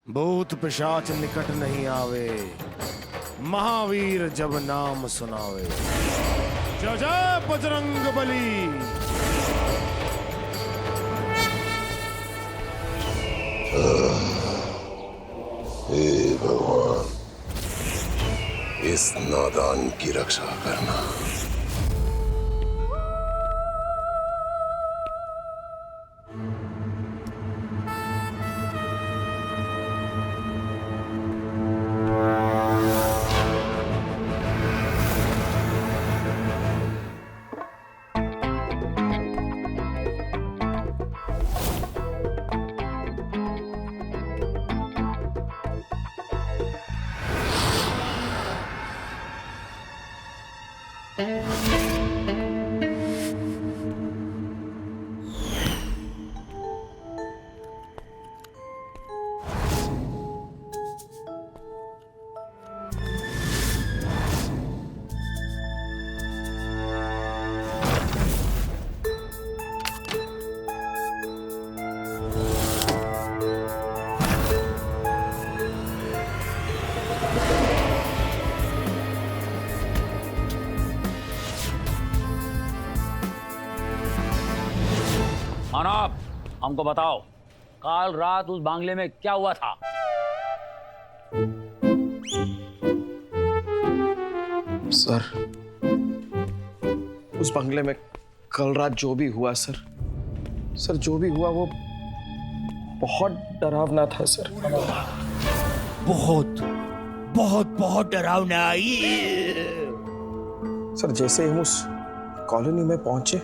भूत पिशाच निकट नहीं आवे, महावीर जब नाम सुनावे। जय जय बजरंग बली। हे भगवान, इस नादान की रक्षा करना। अनाप, हमको बताओ, कल रात उस बांग्ले में क्या हुआ था? सर, उस बंगले में कल रात जो भी हुआ सर जो भी हुआ वो बहुत डरावना था सर। बहुत बहुत बहुत डरावना। सर, जैसे हम उस कॉलोनी में पहुंचे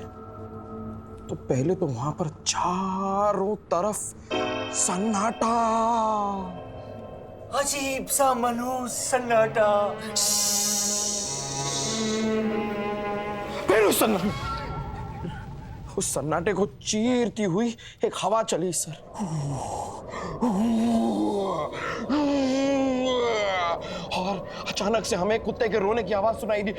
तो पहले तो वहां पर चारों तरफ सन्नाटा, अजीब सा मनो सन्नाटा। फिर उस सन्नाटे को चीरती हुई एक हवा चली सर। और अचानक से हमें कुत्ते के रोने की आवाज सुनाई दी।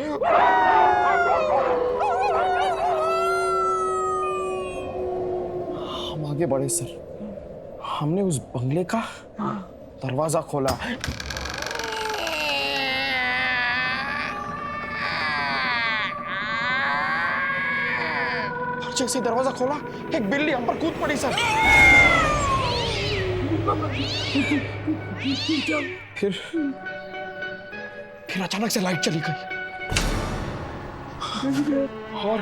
हम आगे बढ़े सर। हमने उस बंगले का दरवाजा खोला। जैसे दरवाजा खोला, एक बिल्ली हम पर कूद पड़ी सर। फिर अचानक से लाइट चली गई और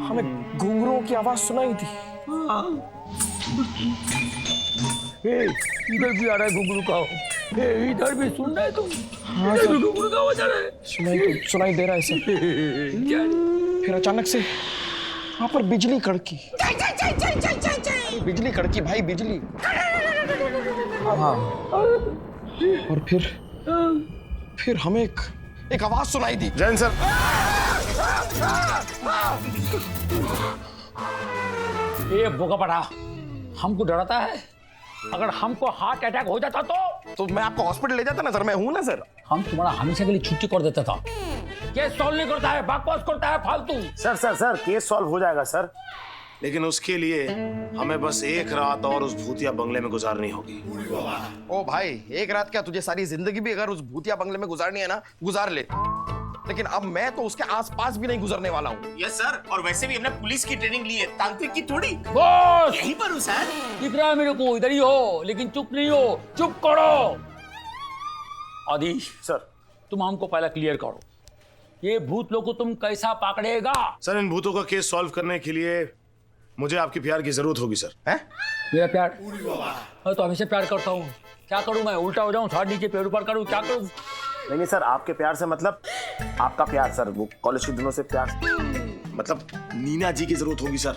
हमें घुंघरुओं की आवाज सुनाई दी। इधर भी आ रहा है घुंघरू का। इधर भी सुन रहे तुम? हाँ सर, घुंघरू का आवाज आ रहा है। सुनाई दे रहा है सर। फिर अचानक से वहां पर बिजली कड़की। बिजली कड़की भाई, बिजली। हाँ। और फिर हमें एक आवाज सुनाई दी। जैन सर। ये बोका पड़ा, हमको डराता है। अगर हमको हार्ट अटैक हो जाता तो मैं आपको हॉस्पिटल ले जाता ना सर। मैं हूं ना सर। हम तुम्हारा हमेशा के लिए छुट्टी कर देता था। केस सॉल्व नहीं करता है, बकवास करता है फालतू। सर केस सॉल्व हो जाएगा सर, लेकिन उसके लिए हमें बस एक रात और उस भूतिया बंगले में गुजारनी होगी। ओ भाई, एक रात क्या, तुझे सारी जिंदगी भी अगर उस भूतिया बंगले में गुजारनी है ना, गुजार ले। लेकिन अब मैं तो उसके आसपास भी नहीं गुजरने वाला हूँ। यस सर, और वैसे भी हमने पुलिस की ट्रेनिंग ली है, तांत्रिक की थोड़ी। बॉस, यहीं पर हूँ सर। दिख रहा है मेरे को, इधर ही हो, लेकिन चुप नहीं हो। चुप करो। आदिश सर, तुम हमको पहले क्लियर करो, ये भूत लोग को तुम कैसा पकड़ेगा? सर इन भूतों का केस सॉल्व करने के लिए मुझे आपके प्यार की जरूरत होगी सर। हैं? मेरा प्यार? मैं तो हमेशा प्यार करता हूँ। क्या करूँ मैं? उल्टा हो जाऊँ, साथ नीचे पैर ऊपर करूँ, क्या करूँ? नहीं सर, आपके प्यार से मतलब आपका प्यार सर, वो कॉलेज के दिनों से प्यार, मतलब नीना जी की जरूरत होगी sir.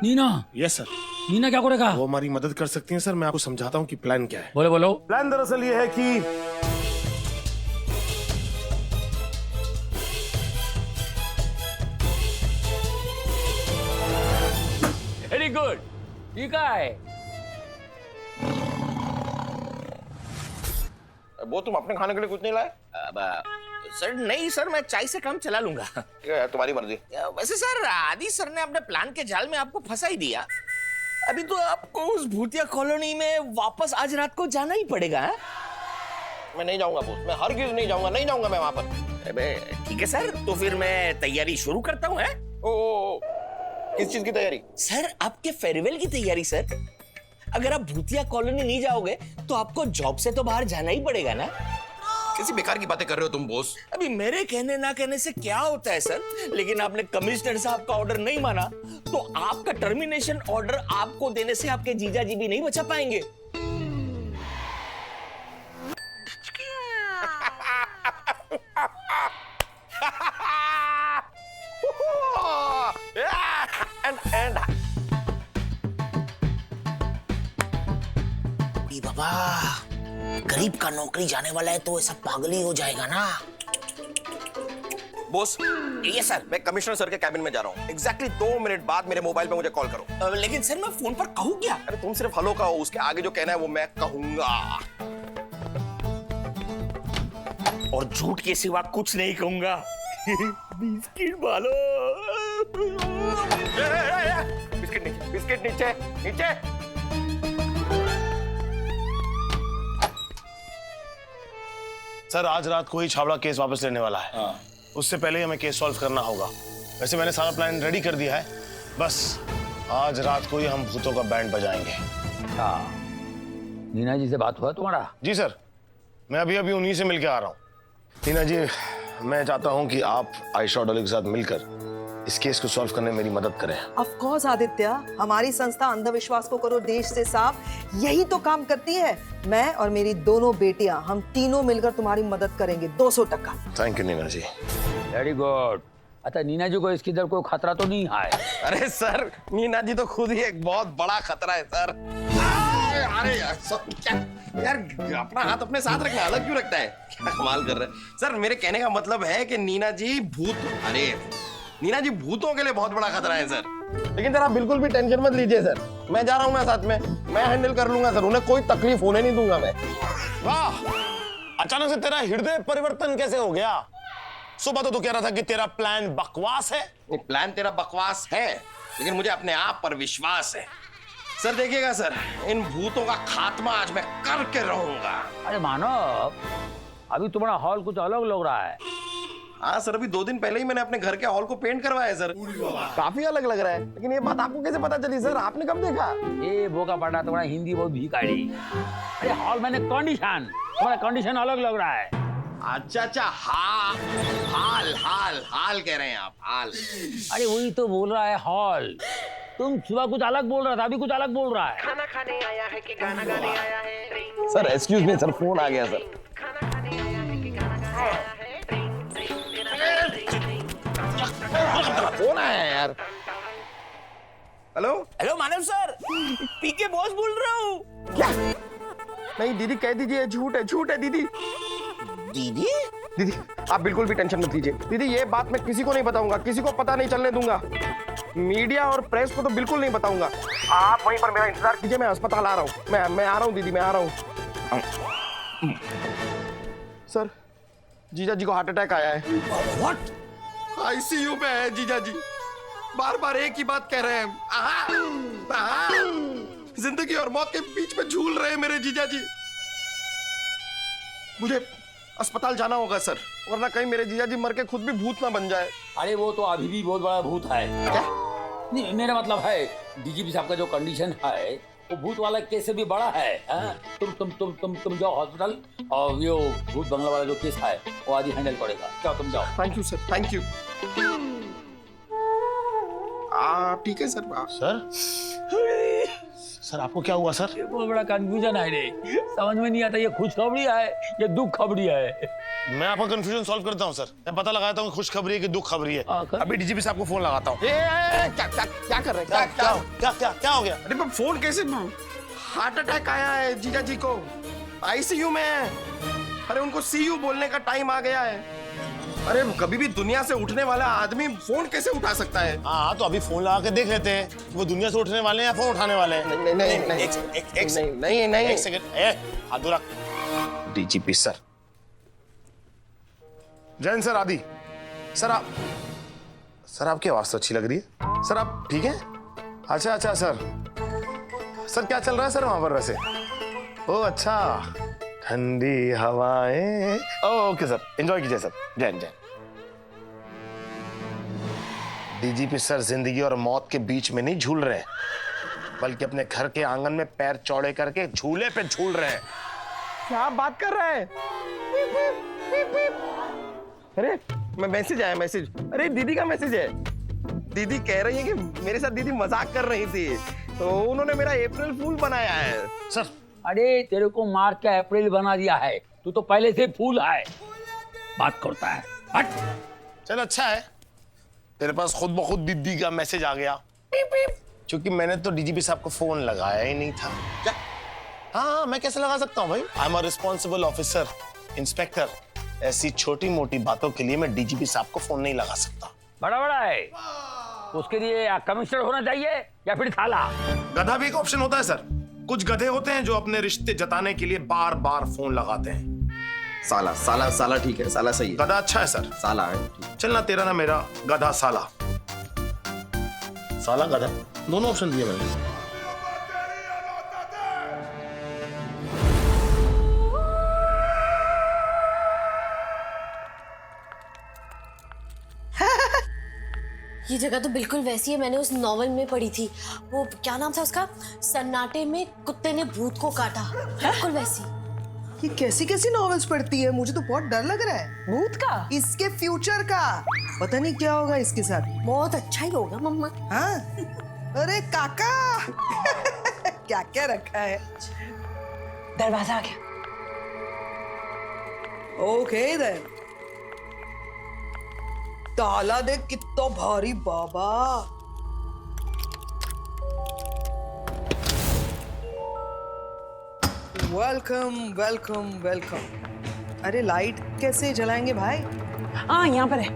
Neena? Yes sir. Neena क्या करेगा? वो हमारी मदद कर सकती हैं सर। मैं आपको समझाता हूँ कि प्लान क्या है। बोलो। प्लान दरअसल ये है कि वेरी गुड, ठीक है। वो तुम अपने खाने के लिए कुछ नहीं लाए? सर नहीं सर, मैं चाय से काम चला लूंगा। क्या है, तुम्हारी मर्जी। वैसे सर, आदि सर ने अपने प्लान के जाल में आपको फंसा ही दिया। अभी तो आपको उस भूतिया कॉलोनी में वापस आज रात को जाना ही पड़ेगा। है? मैं नहीं जाऊंगा बॉस, मैं हरगिज नहीं जाऊंगा, नहीं जाऊंगा मैं वहां पर। अबे ठीक है सर, तो फिर मैं तैयारी शुरू करता हूँ। ओ, किस चीज की तैयारी? सर आपके फेयरवेल की तैयारी सर। अगर आप भूतिया कॉलोनी नहीं जाओगे तो आपको जॉब से तो बाहर जाना ही पड़ेगा ना। कैसी बेकार की बातें कर रहे हो तुम बॉस? अभी मेरे कहने ना कहने से क्या होता है सर, लेकिन आपने कमिश्नर साहब का ऑर्डर नहीं माना तो आपका टर्मिनेशन ऑर्डर आपको देने से आपके जीजा जी भी नहीं बचा पाएंगे। एंड बाबा, गरीब का नौकरी जाने वाला है तो ऐसा पागल ही हो जाएगा ना। बॉस, ये सर। मैं कमिश्नर सर के कैबिन में जा रहा हूँ। एग्जैक्टली 2 मिनट बाद मेरे मोबाइल पे मुझे कॉल करो। लेकिन सर मैं फोन पर कहूँ क्या? अरे तुम सिर्फ हेलो कहो, उसके आगे जो कहना है वो मैं कहूंगा। और झूठ के सिवा कुछ नहीं कहूंगा। बिस्किट वालो। बिस्किट नीचे, बिस्किट नीचे, नीचे। सर आज रात को ही छाबड़ा केस वापस लेने वाला है। उससे पहले ही हमें केस सॉल्व करना होगा। वैसे मैंने सारा प्लान रेडी कर दिया है, बस आज रात को ही हम भूतों का बैंड बजाएंगे। हाँ, नीना जी से बात हुआ तुम्हारा? जी सर, मैं अभी अभी उन्हीं से मिलके आ रहा हूँ। नीना जी, मैं चाहता हूँ कि आप आयशा डॉली के साथ मिलकर इस केस को सॉल्व करने में मेरी मदद करें। ऑफ कोर्स आदित्य, हमारी संस्था अंधविश्वास को करो देश से साफ यही तो काम करती है। मैं और मेरी दोनों बेटियां, हम तीनों मिलकर तुम्हारी मदद करेंगे 200%। Thank you Neena ji. Very good. अच्छा, नीना जी को इसकी तरफ कोई खतरा तो नहीं है? अरे सर, मीना जी तो खुद ही एक बहुत बड़ा खतरा है सर। अरे यार, क्या यार, अपना हाथ अपने साथ रखना अलग क्यों रखता है? क्या कमाल कर रहे हैं सर। मेरे कहने का मतलब है कि नीना जी भूतों के लिए बहुत बड़ा खतरा है सर। लेकिन सर आप बिल्कुल भी टेंशन मत लीजिए सर, मैं जा रहा हूँ ना साथ में, मैं हैंडल कर लूंगा सर, उन्हें कोई तकलीफ होने नहीं दूंगा मैं। वाह, अचानक से तेरा हृदय परिवर्तन कैसे हो गया? सुबह तो तू कह रहा था कि तेरा प्लान बकवास है। प्लान तेरा बकवास है, लेकिन मुझे अपने आप पर विश्वास है। सर देखिएगा सर, इन भूतों का खात्मा आज मैं करके रहूंगा। अरे मानव, अभी तुम्हारा हॉल कुछ अलग लग रहा है। हाँ सर, अभी 2 दिन पहले ही मैंने अपने घर के हॉल को पेंट करवाया सर। काफी अलग लग रहा है, लेकिन ये बात आपको कैसे पता चली सर? आपने कब देखा? ये बोका पाटा, तुम्हारा हिंदी बहुत भिखारी। अरे हॉल मैंने कंडीशन, तुम्हारा कंडीशन अलग लग रहा है। अच्छा, हाल कह रहे हैं आप? हाल? अरे वही तो बोल रहा है हॉल। तुम सुबह कुछ अलग बोल रहा था, अभी कुछ अलग बोल रहा है। खाना खाने आया है कि गाना गाने आया है? Sir excuse me sir, phone आ गया सर। खाना खाने आया है कि गाना गाने आया है? फोन आया है यार। हेलो हेलो मानव सर, पीके बॉस बोल रहा हूँ। क्या? नहीं दीदी, कह दीजिए झूठ है दीदी। दीदी आप बिल्कुल भी टेंशन मत लीजिए दीदी, ये बात मैं किसी को नहीं बताऊंगा, किसी को पता नहीं चलने दूंगा। मीडिया और प्रेस को तो बिल्कुल नहीं बताऊंगा। आप वहीं पर मेरा इंतजार कीजिए, मैं अस्पताल आ रहा हूँ। मैं आ रहा हूँ दीदी, मैं आ रहा हूँ। सर, जीजा जी को हार्ट अटैक आया है। व्हाट? आईसीयू में है जीजा जी, बार बार एक ही बात कह रहे हैं। जिंदगी और मौत के बीच में झूल रहे हैं मेरे जीजा जी। मुझे अस्पताल जाना होगा सर, वरना कहीं मेरे जीजा जी मर के खुद भी भूत ना बन जाए। अरे वो तो अभी भी बहुत बड़ा भूत है। क्या? नहीं, मेरा मतलब है डीजीपी साहब का जो कंडीशन है वो भूत वाला केस से भी बड़ा है। तुम जाओ हॉस्पिटल, और यो भूत बंगला वाला जो केस है वो आदि हैंडल करेगा। जाओ तुम जाओ। Thank you sir, thank you. ठीक है सर। सर आपको क्या हुआ सर? ये बहुत बड़ा कंफ्यूजन है रे, समझ में नहीं आता ये खुशखबरी है ये दुख खबरी है। मैं आपका कंफ्यूजन सॉल्व करता हूँ सर। मैं पता लगाता हूँ खुश खबरी है कि दुख खबरी है। अभी डीजीपी साहब को फोन लगाता हूँ। क्या कर रहे हैं? क्या हो गया? अरे पर फोन कैसे? हार्ट अटैक आया है जीजा जी को, आईसीयू में है। अरे उनको सीयू बोलने का टाइम आ गया है। अरे कभी भी दुनिया से उठने वाला आदमी फोन कैसे उठा सकता है? हाँ तो अभी फोन लगा के देख लेते हैं वो दुनिया से उठने वाले हैं या फोन उठाने वाले हैं। नहीं एक सेकंड, हाथ दूर रख। डीजीपी सर, जैन सर, आदि सर आपकी आवाज तो अच्छी लग रही है। सर आप ठीक है? अच्छा सर, सर क्या चल रहा है सर वहां पर वैसे? ओ अच्छा, ठंडी हवाएं। ओके सर, एंजॉय कीजिए सर। जय जय। डीजीपी सर जिंदगी और मौत के बीच में नहीं झूल रहे हैं, बल्कि अपने घर के आंगन में पैर चौड़े करके झूले पे झूल रहे हैं। क्या बात कर रहा है? अरे मैं मैसेज आया, मैसेज। अरे दीदी का मैसेज है। दीदी कह रही है कि मेरे साथ दीदी मजाक कर रही थी, तो उन्होंने मेरा अप्रैल फूल बनाया है। सर अरे तेरे को मार्च का अप्रैल बना दिया है, तू तो पहले से फूल है। बात करता है, हट। चल अच्छा है, तेरे पास खुद ब खुद दीदी का मैसेज आ गया। क्योंकि मैंने तो डीजीपी साहब को फोन लगाया ही नहीं था। क्या? हाँ, मैं कैसे लगा सकता हूँ भाई? I am a responsible officer, inspector. ऐसी छोटी मोटी बातों के लिए मैं डीजीपी साहब को फोन नहीं लगा सकता। बड़ा बड़ा है, उसके लिए या कमिश्नर होना चाहिए या फिर थाला। गधा भी एक ऑप्शन होता है सर। कुछ गधे होते हैं जो अपने रिश्ते जताने के लिए बार बार फोन लगाते हैं। साला साला साला ठीक है, साला सही है। गधा अच्छा है सर। साला है। चल ना, तेरा ना मेरा, गधा साला। साला गधा, दोनों ऑप्शन दिए मैंने। ये जगह तो बिल्कुल वैसी है, मैंने उस नॉवेल में पढ़ी थी। वो क्या नाम था उसका? सन्नाटे में कुत्ते ने भूत को काटा। बिल्कुल वैसी। ये कैसी कैसी नॉवेल्स पढ़ती है? मुझे तो बहुत डर लग रहा है। भूत का? इसके फ्यूचर का पता नहीं क्या होगा इसके साथ। बहुत अच्छा ही होगा मम्मा। हाँ? अरे काका क्या क्या रखा है? दरवाजा आ गया। Okay then. ताला देख कितना भारी बाबा। Welcome welcome welcome. अरे लाइट कैसे जलाएंगे भाई? हाँ यहाँ पर है।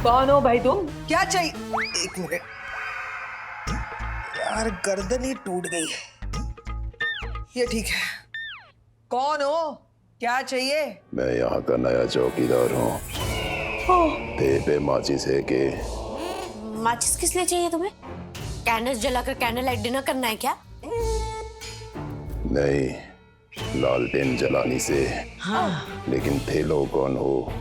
कौन हो भाई तुम? क्या चाहिए? एक मिनट यार, गर्दन ही टूट गई। ये ठीक है। कौन हो? क्या चाहिए? मैं यहाँ का नया चौकीदार हूँ। ते पे माचिस है के? माचिस किस लिए चाहिए तुम्हें? कैंडल्स जलाकर कैंडल लाइट डिनर करना है क्या? नहीं, लालटेन जलानी से। हाँ। लेकिन थे लोग कौन हो?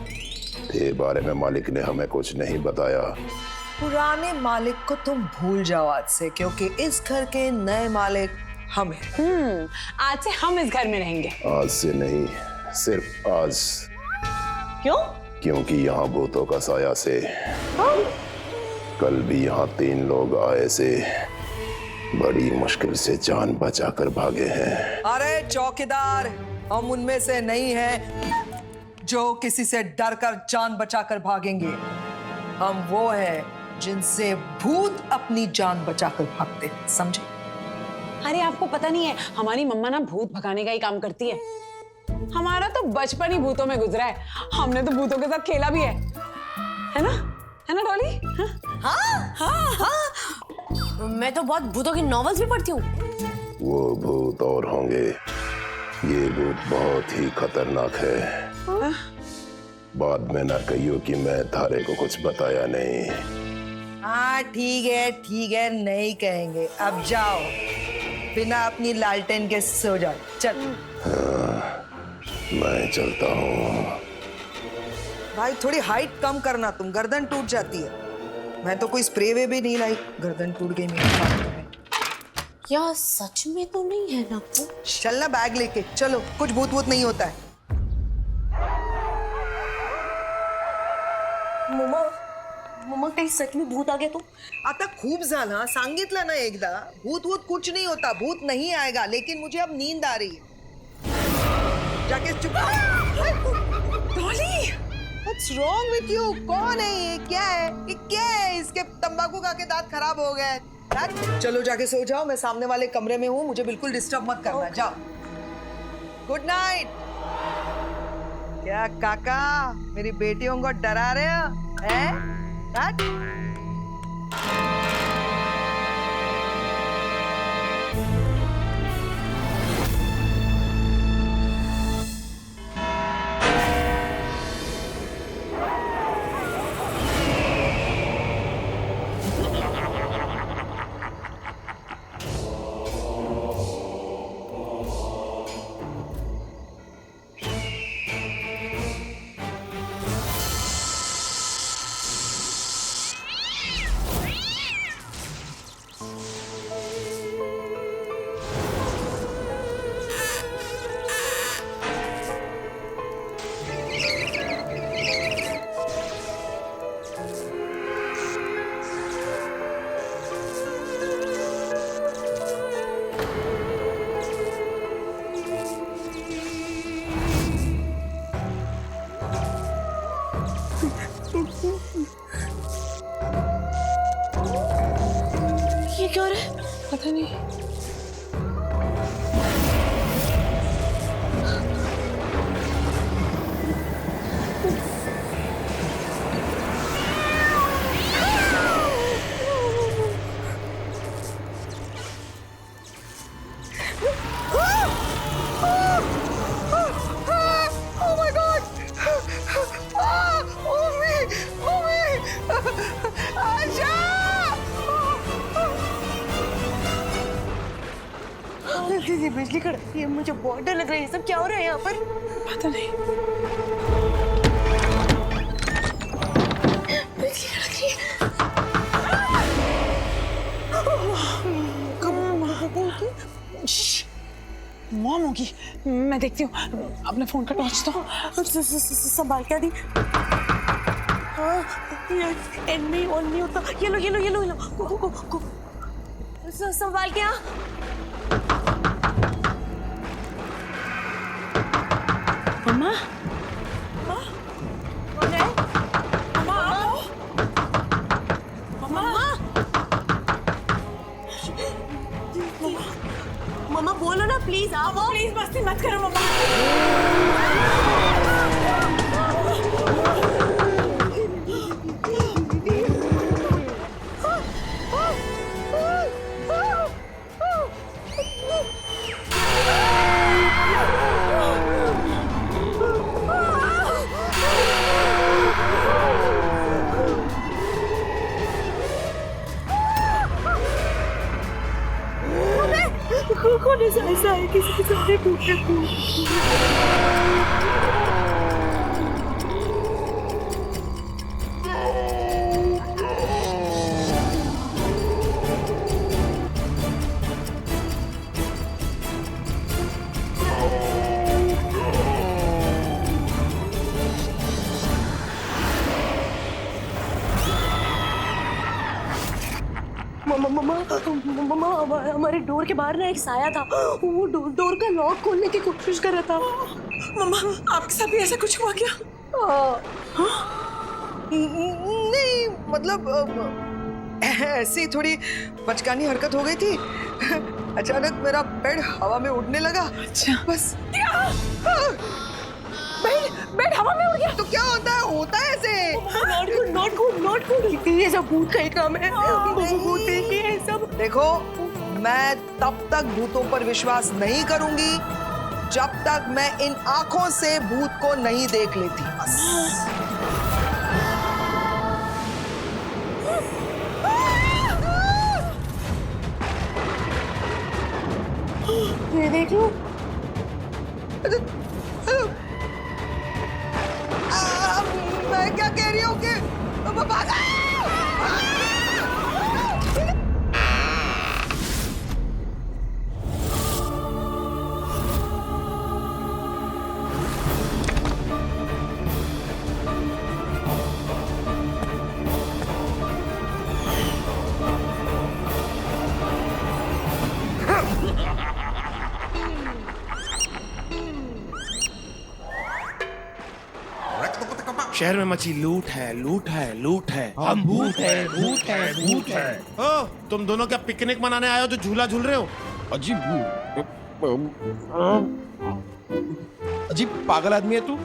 थे बारे में मालिक ने हमें कुछ नहीं बताया। पुराने मालिक को तुम भूल जाओ आज से, क्योंकि इस घर के नए मालिक हम हैं। आज से हम इस घर में रहेंगे। आज से नहीं, सिर्फ आज। क्यों? क्योंकि यहाँ भूतों का साया से कल भी यहाँ 3 लोग आए से बड़ी मुश्किल से जान बचाकर भागे हैं। अरे चौकीदार, हम उनमें से नहीं हैं जो किसी से डरकर जान बचाकर भागेंगे। हम वो हैं जिनसे भूत अपनी जान बचाकर भागते हैं, समझे? अरे आपको पता नहीं है, हमारी मम्मा ना भूत भगाने का ही काम करती है। हमारा तो बचपन ही भूतों में गुजरा है। हमने तो भूतों के साथ खेला भी है ना? है ना डॉली? हाँ हाँ हाँ। मैं तो बहुत भूतों की नॉवेल्स भी पढ़ती हूँ। वो भूत और होंगे। ये भूत बहुत ही खतरनाक है। बाद में ना कहियो कि मैं थारे को कुछ बताया नहीं। हाँ ठीक है, नहीं कहेंगे। अब जाओ, बिना अपनी लालटेन के सो जाओ। चल। मैं चलता हूँ। भाई थोड़ी हाइट कम करना, तुम गर्दन टूट जाती है। मैं तो कोई स्प्रे वे भी नहीं लाई, गर्दन टूट गई मेरी। क्या सच में तो नहीं है ना? चलना बैग लेके चलो, कुछ भूत वूत नहीं होता है। मम्मा काही सच में भूत आ गया तो? आता खूप झाला, सांगितलं ना एकदा, भूत वूत कुछ नहीं होता, भूत नहीं आएगा। लेकिन मुझे अब नींद आ रही है। जाके चुप। Dolly, What's wrong with you? कौन है ये? क्या है ये? क्या है? इसके तंबाकू खा के दांत खराब हो गए। चलो जाके सो जाओ, मैं सामने वाले कमरे में हूँ, मुझे बिल्कुल डिस्टर्ब मत करना। जाओ। Good night. क्या काका मेरी बेटियों को डरा रहे हो? हैं? हट? ये क्या हो रहा है? पता नहीं। दीदी बिजली कड़कती है, मुझे बहुत डर लग रहा है। ये सब क्या हो रहा है यहाँ पर? पता नहीं। बिजली कड़क रही है। मॉम होगी, मैं देखती हूँ। अपने फोन का टॉर्च तो संभाल क्या दी? हाँ, एंड नहीं ऑन नहीं होता। ये लो ये लो ये लो ये लो। को संभाल क्या? मम्मा, कौन है? मम्मा बोलो ना प्लीज। आप प्लीज मस्ती मत करो मम्मा। कौन ऐसा है? किसी के सामने पूछे मम्मा हमारे डोर के बाहर ना एक साया था। वो डोर का लॉक खोलने की कोशिश कर रहा था। मम्मा, आपके साथ भी ऐसा कुछ हुआ क्या? नहीं मतलब ऐसी थोड़ी बचकानी हरकत हो गई थी। अचानक मेरा बेड हवा में उड़ने लगा। अच्छा। बस बेड हवा में उड़ गया तो क्या होता है? होता है ऐसे। Not good. ये सब भूत का ही काम है। भूत देखिए ये सब। देखो, मैं तब तक भूतों पर विश्वास नहीं करूंगी जब तक मैं इन आंखों से भूत को नहीं देख लेती। बस ये देख लो। मैं क्या कह रही हूँ कि भागा! शहर में मची लूट है, लूट है, लूट है। हम भूत है, भूत है, भूत है। ओ, तुम दोनों क्या पिकनिक मनाने आए हो जो झूला झूल रहे हो? अजीब पागल आदमी है तू।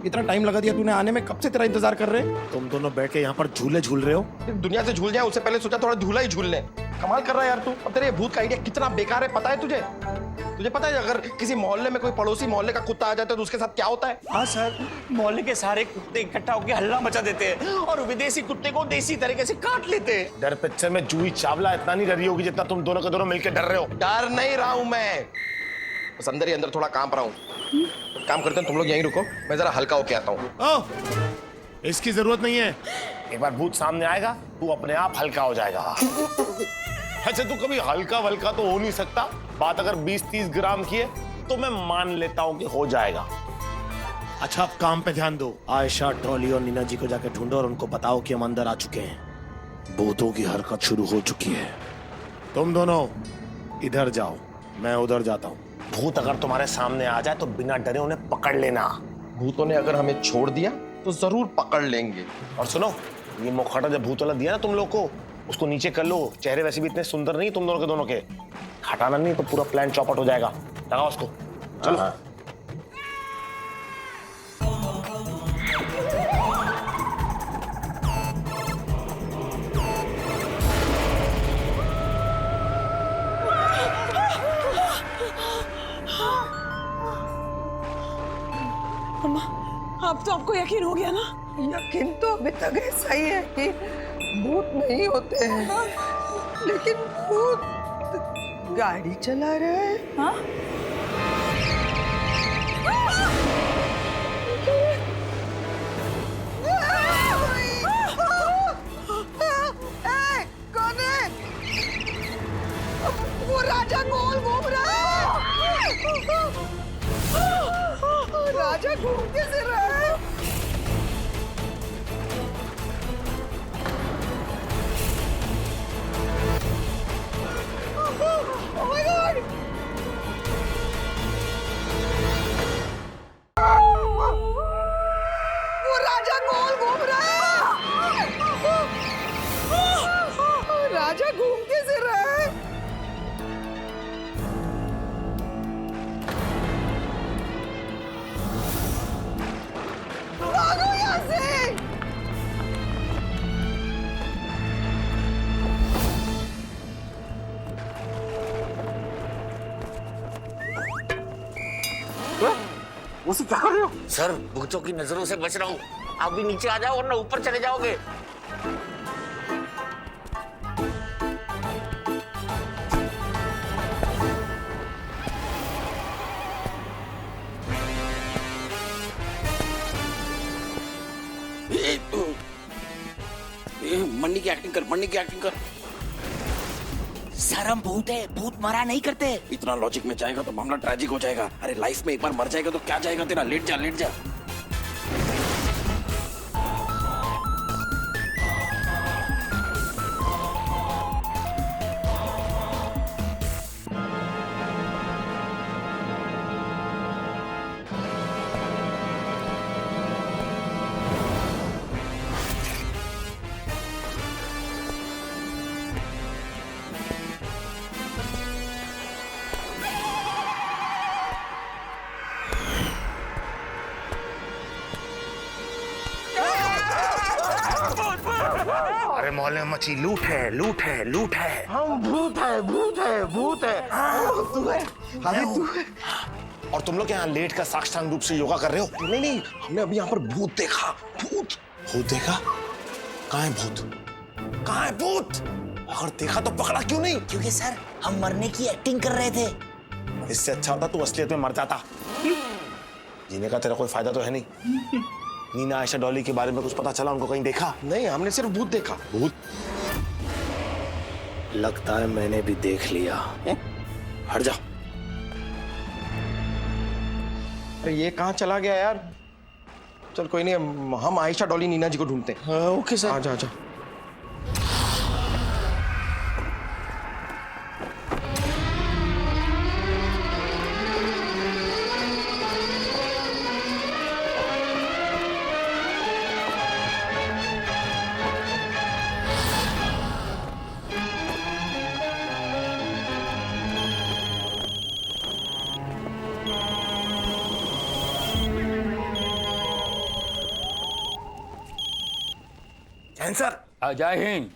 इतना टाइम लगा दिया तूने आने में, कब से तेरा इंतजार कर रहे हैं। तुम दोनों बैठ के यहाँ पर झूले झूल रहे हो। दुनिया से झूल जाए उससे पहले सोचा थोड़ा झूला ही झूल ले। कमाल कर रहा है यार तू। अब तेरे ये भूत का आइडिया कितना बेकार है पता है तुझे? तुझे पता है अगर किसी मोहल्ले में कोई पड़ोसी मोहल्ले का कुत्ता आ जाता है तो उसके साथ क्या होता है? हाँ सर, मोहल्ले के सारे कुत्ते इकट्ठा होकर हल्ला मचा देते हैं और विदेशी कुत्ते को देसी तरीके से काट लेते हैं। डर पिक्चर में जूही चावला इतना नहीं डरी होगी जितना तुम दोनों के दोनों मिलकर डर रहे हो। डर नहीं रहा हूं मैं, बस अंदर ही अंदर थोड़ा कांप रहा हूं। काम करते हैं तुम लोग यहीं रुको, मैं जरा हल्का होके आता हूँ। ओह, इसकी जरूरत नहीं है। एक बार भूत सामने आएगा तू अपने आप हल्का हो जाएगा। अच्छा तू कभी हल्का वल्का तो हो नहीं सकता। बात अगर 20-30 ग्राम की है तो मैं मान लेता हूं कि हो जाएगा। अच्छा आप काम पे ध्यान दो। आयशा, डॉली और नीना जी को जाकर ढूंढो और उनको बताओ कि हम अंदर आ चुके हैं। भूतों की हरकत शुरू हो चुकी है। तुम दोनों इधर जाओ, मैं उधर जाता हूँ। भूत अगर तुम्हारे सामने आ जाए तो बिना डरे उन्हें पकड़ लेना। भूतों ने अगर हमें छोड़ दिया तो जरूर पकड़ लेंगे। और सुनो, ये मुखौटा जब भूत वाला दिया ना तुम लोग को, उसको नीचे कर लो। चेहरे वैसे भी इतने सुंदर नहीं तुम दोनों के दोनों के, हटाना नहीं तो पूरा प्लान चौपट हो जाएगा। लगाओ उसको, चलो। अब तो आपको यकीन हो गया ना? यकीन तो अभी तक ऐसा ही है कि भूत नहीं होते हैं, लेकिन भूत गाड़ी चला रहा है। हाँ? कौन है? वो राजा गोल घूम रहा है। राजा घूम कैसे रहा है? Oh my God! वो राजा गोल घूम रहा है। राजा घूम कैसे रहा है? भागो यहाँ से! उसे क्या कर रहे हो? सर, भूतों की नजरों से बच रहा हूँ। आप भी नीचे आ जाओ वरना ऊपर चले जाओगे। मन्नी की एक्टिंग कर, मन्नी की एक्टिंग कर। सर हम भूत है, भूत मरा नहीं करते। इतना लॉजिक में जाएगा तो मामला ट्रेजिक हो जाएगा। अरे लाइफ में एक बार मर जाएगा तो क्या जाएगा तेरा, लेट जा लेट जा। अरे मोहल्ले में मची लूट है, लूट है, लूट है। हम भूत है, भूत है, भूत है। तू है, अरे तू है। और तुम लोग यहाँ लेट कर साष्टांग रूप से योगा कर रहे हो? नहीं नहीं, हमने अभी यहाँ पर भूत देखा। भूत भूत देखा? कहाँ है भूत? कहाँ है भूत? अगर देखा तो पकड़ा क्यों नहीं? क्योंकि सर हम मरने की एक्टिंग कर रहे थे। इससे अच्छा होता तू असलियत में मर जाता। जीने का तेरा कोई फायदा तो है नहीं। नीना, आयशा, डॉली के बारे में कुछ पता चला? उनको कहीं देखा? नहीं, हमने सिर्फ भूत देखा। भूत? लगता है मैंने भी देख लिया। हट जा। अरे ये कहाँ चला गया यार? चल कोई नहीं, हम आयशा, डॉली, नीना जी को ढूंढते हैं। Okay sir. आजा आजा। जैन सर। जय हिंद।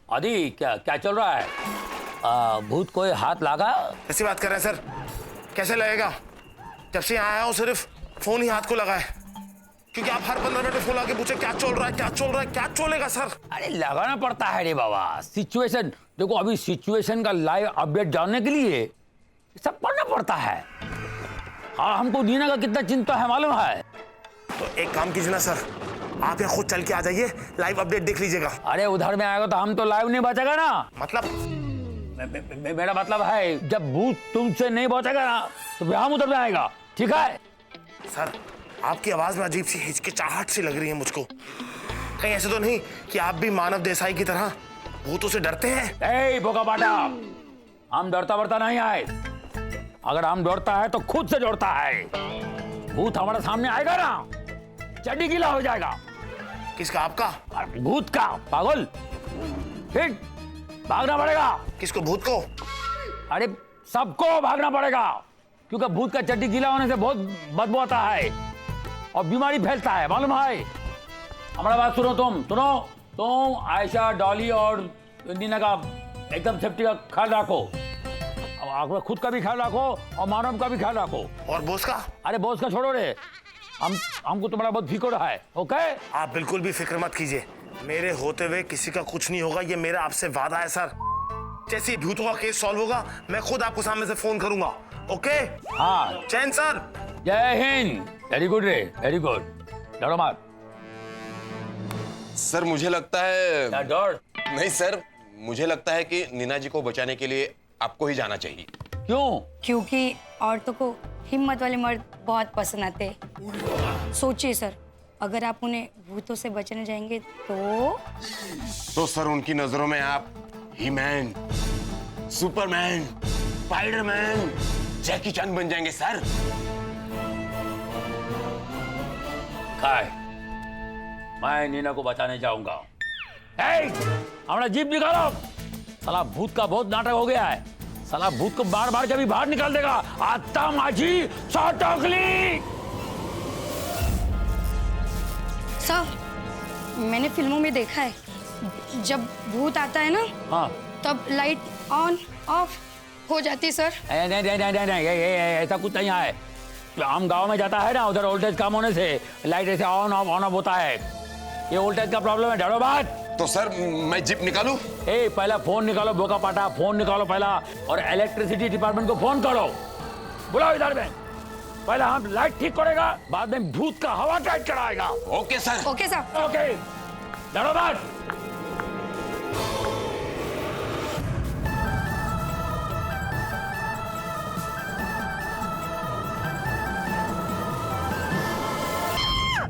आदि क्या क्या चल रहा है? भूत कोई हाथ लगा? ऐसी बात कर रहे हैं सर, कैसे लगेगा? जब से यहाँ आया हूँ सिर्फ फोन ही हाथ को लगा है, क्योंकि आप हर 15 मिनट में फोन आके पूछे क्या चल रहा है, क्या चल रहा है, क्या चलेगा सर? अरे लगाना पड़ता है रे बाबा, सिचुएशन देखो, अभी सिचुएशन का लाइव अपडेट जानने के लिए सब पढ़ना पड़ता है। हाँ, हमको नीना का कितना चिंता है मालूम है? तो एक काम कीजिए ना सर, आप यहाँ खुद चल के आ जाइए, लाइव अपडेट देख लीजिएगा। अरे उधर में आएगा तो हम तो लाइव नहीं बचेगा ना। मतलब मेरा मतलब है, जब भूत तुमसे नहीं बचेगा ना तो फिर हम उधर में आएगा, ठीक है? सर आपकी आवाज में अजीब सी हिचकिचाहट सी लग रही है मुझको। कहीं ऐसे तो नहीं कि आप भी मानव देसाई की तरह भूतों से डरते हैं? ए बोका बाटा, हम डरता वरता नहीं आए। अगर हम डरता है तो खुद से डरता है। भूत हमारे सामने आएगा ना, चड्डी गीला हो जाएगा। किसका? आपका? भूत का, पागल। फिर भागना पड़ेगा। किसको? भूत को? अरे सबको भागना पड़ेगा, क्योंकि भूत का चड्डी गीला होने से बहुत बदबू आता है और बीमारी फैलता है, मालूम है? हमारा बात सुनो, तुम आयशा, डॉली और नीना का एकदम सेफ्टी का ख्याल रखो। आप खुद का भी ख्याल रखो और मानव का भी ख्याल रखो। और बॉस का? अरे बॉस का छोड़ो रे, हमको तुम्हारा बहुत फिक्र है। ओके? आप बिल्कुल भी फिक्र मत कीजिए, मेरे होते हुए किसी का कुछ नहीं होगा, ये मेरा आपसे वादा है सर। जैसे ही भूतों का केस सॉल्व होगा मैं खुद आपको सामने से फोन करूंगा। ओके? हाँ। जैन सर। जय हिंद। वेरी गुड रे, वेरी गुड। डरो मत सर। मुझे लगता है डर नहीं सर, मुझे लगता है कि नीना जी को बचाने के लिए आपको ही जाना चाहिए। क्यों? क्योंकि औरतों को हिम्मत वाले मर्द बहुत पसंद आते हैं। सोचिए सर, अगर आप उन्हें भूतों से बचाने जाएंगे तो सर उनकी नजरों में आप ही मैन, सुपरमैन, स्पाइडरमैन, जैकी चैन बन जाएंगे सर। काय मैं नीना को बचाने जाऊंगा। हमारा जीप निकालो, साला भूत का बहुत नाटक हो गया है। साला भूत को बार बार कभी बाहर निकाल देगा। आता माझी सटकली। सर, मैंने फिल्मों में देखा है, जब भूत आता है ना, हाँ, तब लाइट ऑन ऑफ हो जाती है सर। नहीं, ऐसा कुछ नहीं है। हम गांव में जाता है ना, उधर वोल्टेज कम होने से लाइट ऐसे ऑन ऑफ होता है। ये वोल्टेज का प्रॉब्लम है, डरो बात। तो सर मैं जिप निकालूं? पहला फोन निकालो बोका पाटा, फोन निकालो पहला, और इलेक्ट्रिसिटी डिपार्टमेंट को फोन करो, बुलाओ इधर में। पहला हम लाइट ठीक करेगा, बाद में भूत का हवा टाइट कराएगा। Okay sir. Okay sir. Okay, डरो मत।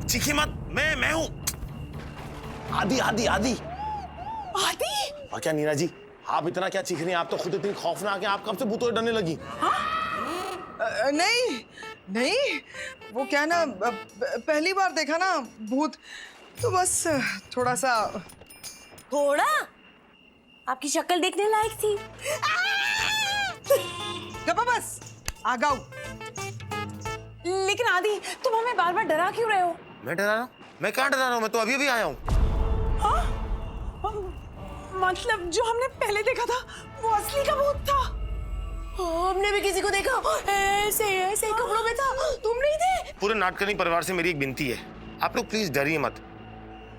चीखी मत, मैं हूं आदि। और क्या नीना जी, आप इतना क्या चीख रही हैं? आप तो खुद इतनी खौफनाक हैं, आप कब से भूतों से डरने लगी? नहीं, वो क्या ना, पहली बार देखा ना भूत, तो बस थोड़ा सा। थोड़ा? आपकी शक्ल देखने लायक थी। गप्पा बस, आ गाओ। लेकिन आदि, तुम हमें बार बार डरा क्यों रहे हो? मैं डरा रहा हूँ? मैं कहाँ डरा रहा हूँ? मैं तो अभी आया हूँ। मतलब जो हमने पहले देखा था वो असली का भूत था। हमने भी किसी को देखा, ऐसे कपड़ों में था। तुम नहीं थे? पूरे नाटकर्णी परिवार से मेरी एक विनती है, आप लोग प्लीज डरिए मत।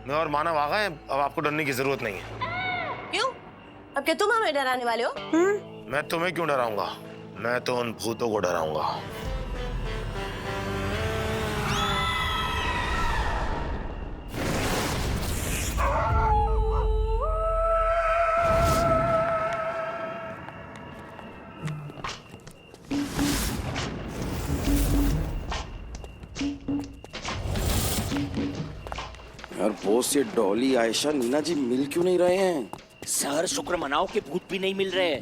मैं और मानव आ गए, अब आपको डरने की जरूरत नहीं है। क्यों? अब क्या तुम हमें डराने वाले हो? मैं तुम्हें क्यों डराऊंगा? मैं तो उन भूतों को डराऊंगा। यार बॉस, ये डॉली, आयशा, नीना जी मिल क्यों नहीं रहे हैं? सर शुक्र मनाओ कि भूत भी नहीं मिल रहे हैं।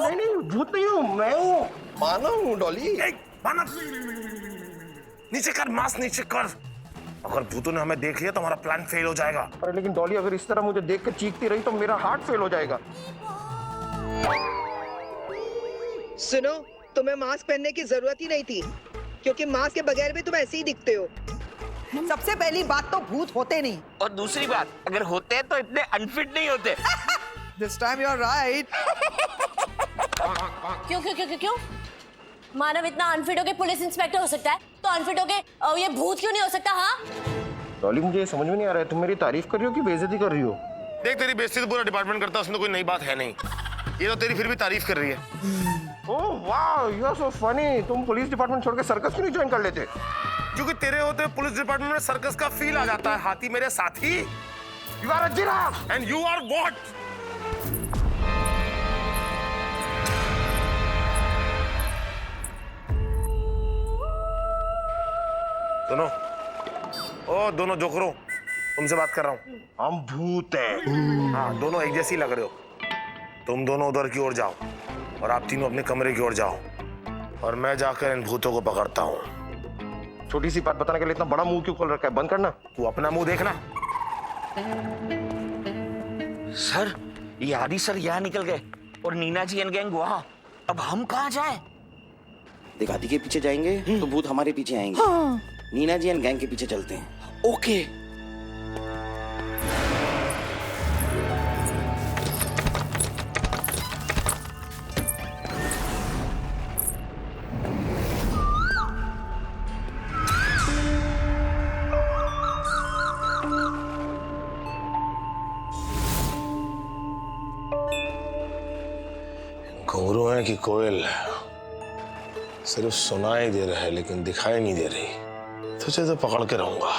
नहीं, भूत नहीं हूँ, मैं हूँ, मानव हूँ। डॉली, मानव, नीचे कर, मास्क नीचे कर। अगर भूतों ने हमें देख लिया तो हमारा प्लान फेल हो जाएगा। अरे लेकिन डॉली अगर इस तरह मुझे देख कर चीखती रही तो मेरा हार्ट फेल हो जाएगा। सुनो, तुम्हें मास्क पहनने की जरूरत ही नहीं थी, क्योंकि मास्क के बगैर भी तुम ऐसे ही दिखते हो। सबसे पहली बात तो भूत होते नहीं, और दूसरी बात, अगर होते हैं तो इतने अनफिट नहीं होते। This time you are right. क्यों क्यों क्यों क्यों क्यों? मानव इतना अनफिट होके पुलिस इंस्पेक्टर हो सकता है, तो अनफिट होके ये भूत क्यों नहीं हो सकता? हाँ, डॉली मुझे ये समझ में नहीं आ रहा है, तुम मेरी तारीफ कर रही हो कि बेइज्जती कर रही हो? देख तेरी बेइज्जती तो पूरा डिपार्टमेंट करता है, उसमें कोई नई बात है नहीं। ये तो तेरी फिर भी तारीफ कर रही है। ओह वाह, यू आर सो फनी। तुम पुलिस डिपार्टमेंट छोड़ के सर्कस क्यों नहीं ज्वाइन कर लेते? क्योंकि तेरे होते पुलिस डिपार्टमेंट में सर्कस का फील आ जाता है। हाथी मेरे साथी। You are a giraffe and you are what? दोनों, ओ दोनों जोकरों, तुमसे बात कर रहा हूँ। हम भूत हैं। हाँ, दोनों एक जैसी लग रहे हो। तुम दोनों उधर की ओर जाओ और आप तीनों अपने कमरे की ओर जाओ, और मैं जाकर इन भूतों को पकड़ता हूँ। छोटी सी बात बताने के लिए इतना बड़ा मुंह क्यों खोल रखा है? बंद करना। तू अपना मुंह देखना। सर, ये आदि सर यहाँ निकल गए और नीना जी एंड गैंग वहाँ। अब हम कहाँ जाएं? दिखाती के पीछे जाएंगे तो भूत हमारे पीछे आएंगे। हाँ। नीना जी एंड गैंग के पीछे चलते हैं। ओके। घुंघरू है कि कोयल, सिर्फ सुनाई दे रहा है लेकिन दिखाई नहीं दे रही। तुझे तो पकड़ के रहूंगा।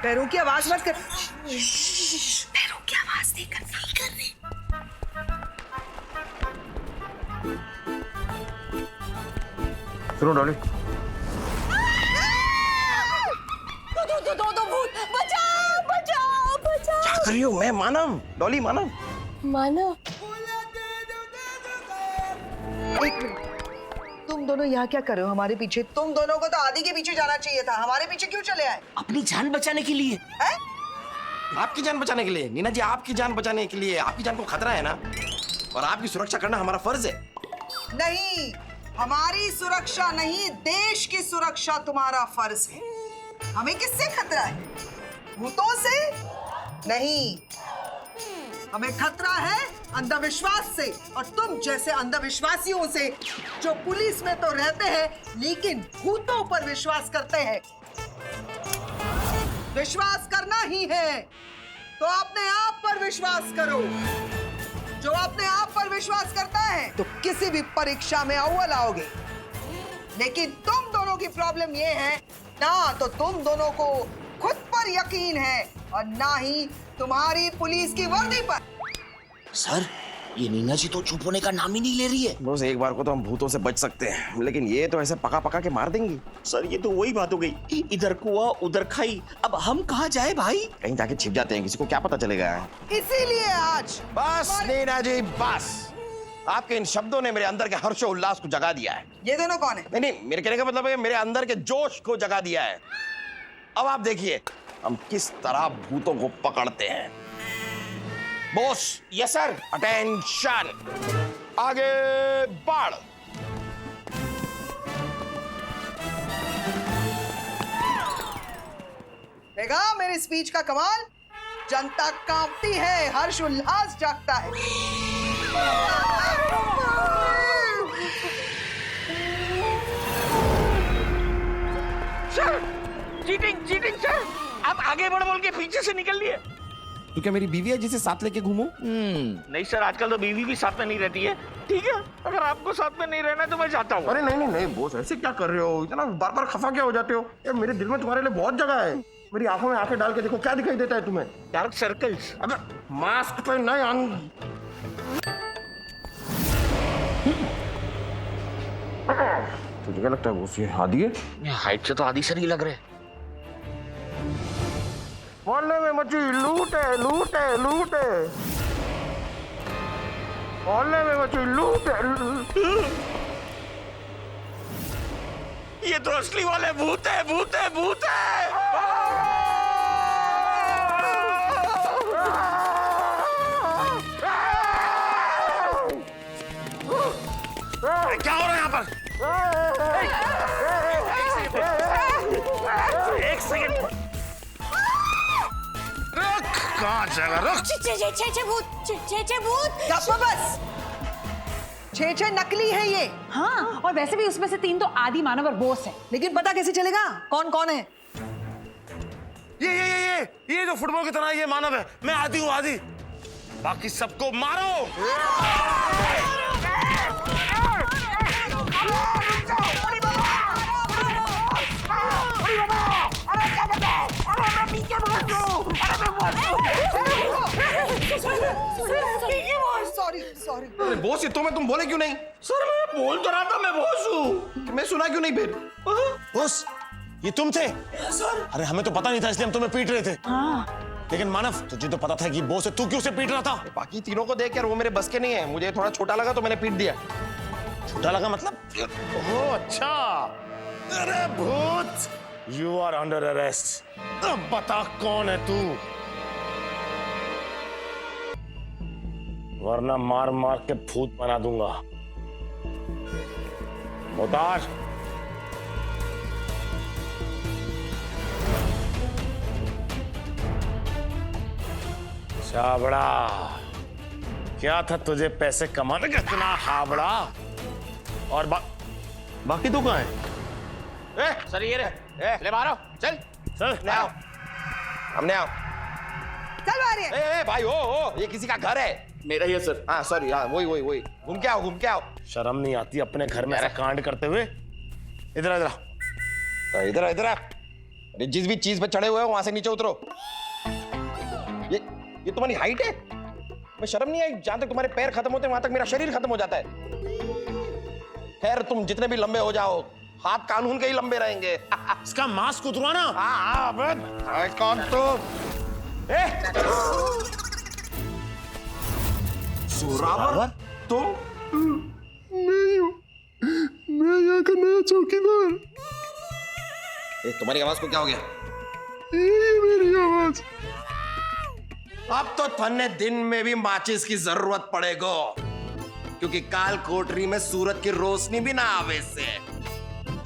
पैरों की आवाज मत कर। पैरों की आवाज नहीं कर रही। सुनो डॉली, दो भूत, बचाओ बचाओ बचाओ। क्या कर रही हो? मैं मानव, डॉली मानव। मानव, एक मिनट, तुम दोनों यहाँ क्या कर रहे हो हमारे पीछे? तुम दोनों को तो आदि के पीछे जाना चाहिए था, हमारे पीछे क्यों चले आए? अपनी जान बचाने के लिए। हैं? आपकी जान बचाने के लिए नीना जी, आपकी जान बचाने के लिए। आपकी जान को खतरा है ना, और आपकी सुरक्षा करना हमारा फर्ज है। नहीं, हमारी सुरक्षा नहीं, देश की सुरक्षा तुम्हारा फर्ज है। हमें किससे खतरा है? भूतों से नहीं, हमें खतरा है अंधविश्वास से, और तुम जैसे अंधविश्वासियों से, जो पुलिस में तो रहते हैं लेकिन भूतों पर विश्वास करते हैं। विश्वास करना ही है तो अपने आप पर विश्वास करो। जो अपने आप पर विश्वास करता है तो किसी भी परीक्षा में अव्वल आओगे। लेकिन तुम दोनों की प्रॉब्लम ये है, ना तो तुम दोनों को खुद पर यकीन है और ना ही तुम्हारी पुलिस की वर्दी पर। सर, ये नीना जी तो चुप होने का नाम ही नहीं ले रही है। बस एक बार को तो हम भूतों से बच सकते हैं, लेकिन ये तो ऐसे पका पका के मार देंगी। सर, ये तो वही बात हो गई, इधर कुआं उधर खाई। अब हम कहाँ जाए भाई? कहीं जाके छिप जाते हैं, किसी को क्या पता चलेगा। इसीलिए आज बस नीना जी, बस। आपके इन शब्दों ने मेरे अंदर के हर्षोल्लास को जगा दिया है। ये दोनों कौन है? नहीं, मेरे कहने का मतलब है मेरे अंदर के जोश को जगा दिया है। अब आप देखिए हम किस तरह भूतों को पकड़ते हैं। Boss, yes sir. अटेंशन, आगे बढ़। देखा मेरी स्पीच का कमाल? जनता कांपती है, हर्ष उल्लास जागता है। Sir, cheating sir. आप आगे बढ़ बोल के पीछे से निकल लिए। तू क्या मेरी बीवी है जिसे साथ लेके घूमो? नहीं सर, आजकल तो बीवी भी साथ में नहीं रहती है। ठीक है, अगर आपको साथ में नहीं रहना है तो मैं जाता हूँ। अरे नहीं नहीं नहीं बॉस, ऐसे क्या कर रहे हो? इतना बार बार खफा क्या हो जाते हो? यार मेरे दिल में तुम्हारे लिए बहुत जगह है। मेरी आंखों में आंखें डाल के देखो, क्या दिखाई देता है तुम्हें? Dark circles. अबे मास्क पे नहीं तुझे क्या लगता है बॉस, ये आदि है? हाइट से तो आदि सर ही लग रहे। मोहल्ले में मची लूट है, लूट है, लूट है। मोहल्ले में मची लूट है। ये तो असली वाले भूत है, भूत है, भूत है। क्या हो रहा है यहाँ पर? एक सेकंड रुक, कहाँ जाएगा? रुक। भूत बस। छह नकली है ये। हाँ, और वैसे भी उसमें से 3 तो आदि मानव और बोस है। लेकिन पता कैसे चलेगा कौन कौन है? ये जो फुटबॉल की तरह ये मानव है, मैं आदि हूँ, आदि। बाकी सबको मारो। अरे बॉस, ये तो मैं तुम बोले क्यों नहीं? सर मैं बोल तो रहा था मैं बॉस हूँ। मैं सुना क्यों नहीं फिर? बॉस, ये तुम थे? सर अरे हमें तो पता नहीं था, इसलिए हम तुम्हें पीट रहे थे। लेकिन मानव, तुझे तो पता था कि बॉस है, तू क्यों उसे पीट रहा था? बाकी तीनों को देख कर वो मेरे बस के नहीं है, मुझे थोड़ा छोटा लगा तो मैंने पीट दिया। छोटा लगा मतलब? ओह अच्छा। अरे भूत, यू आर अंडर अरेस्ट। अब बता कौन है तू, वरना मार मार के भूत बना दूंगा। मोहताज, छाबड़ा, क्या था तुझे पैसे कमाने का इतना हाबड़ा? और बाकी तो कहाँ है? सर ये रहे, ले मारो, चल सर ले आओ। हमने आओ। चल मारिए। ए भाई, ओ ये किसी का घर है। मेरा ही है सर। हाँ सॉरी, हाँ वही वही। घूम के आओ, घूम के आओ। शर्म नहीं आती अपने घर में ऐसा कांड करते हुए? इधर इधर इधर इधर। अरे जिस भी चीज पे चढ़े हुए हो वहां से नीचे उतरो। ये तुम्हारी हाइट है? मैं शर्म नहीं आई? जहां तक तुम्हारे पैर खत्म होते हैं वहां तक मेरा शरीर खत्म हो जाता है। खैर तुम जितने भी लंबे हो जाओ, हाथ कानून के ही लंबे रहेंगे। इसका मास्क उतरवाना। हाँ कौन तुम? जोरावर तुम? मैं यहाँ का नया चौकीदार। तुम्हारी आवाज को क्या हो गया? ये मेरी आवाज। अब तो थन्ने दिन में भी माचिस की जरूरत पड़ेगा, क्योंकि काल कोठरी में सूरज की रोशनी भी ना आवे से।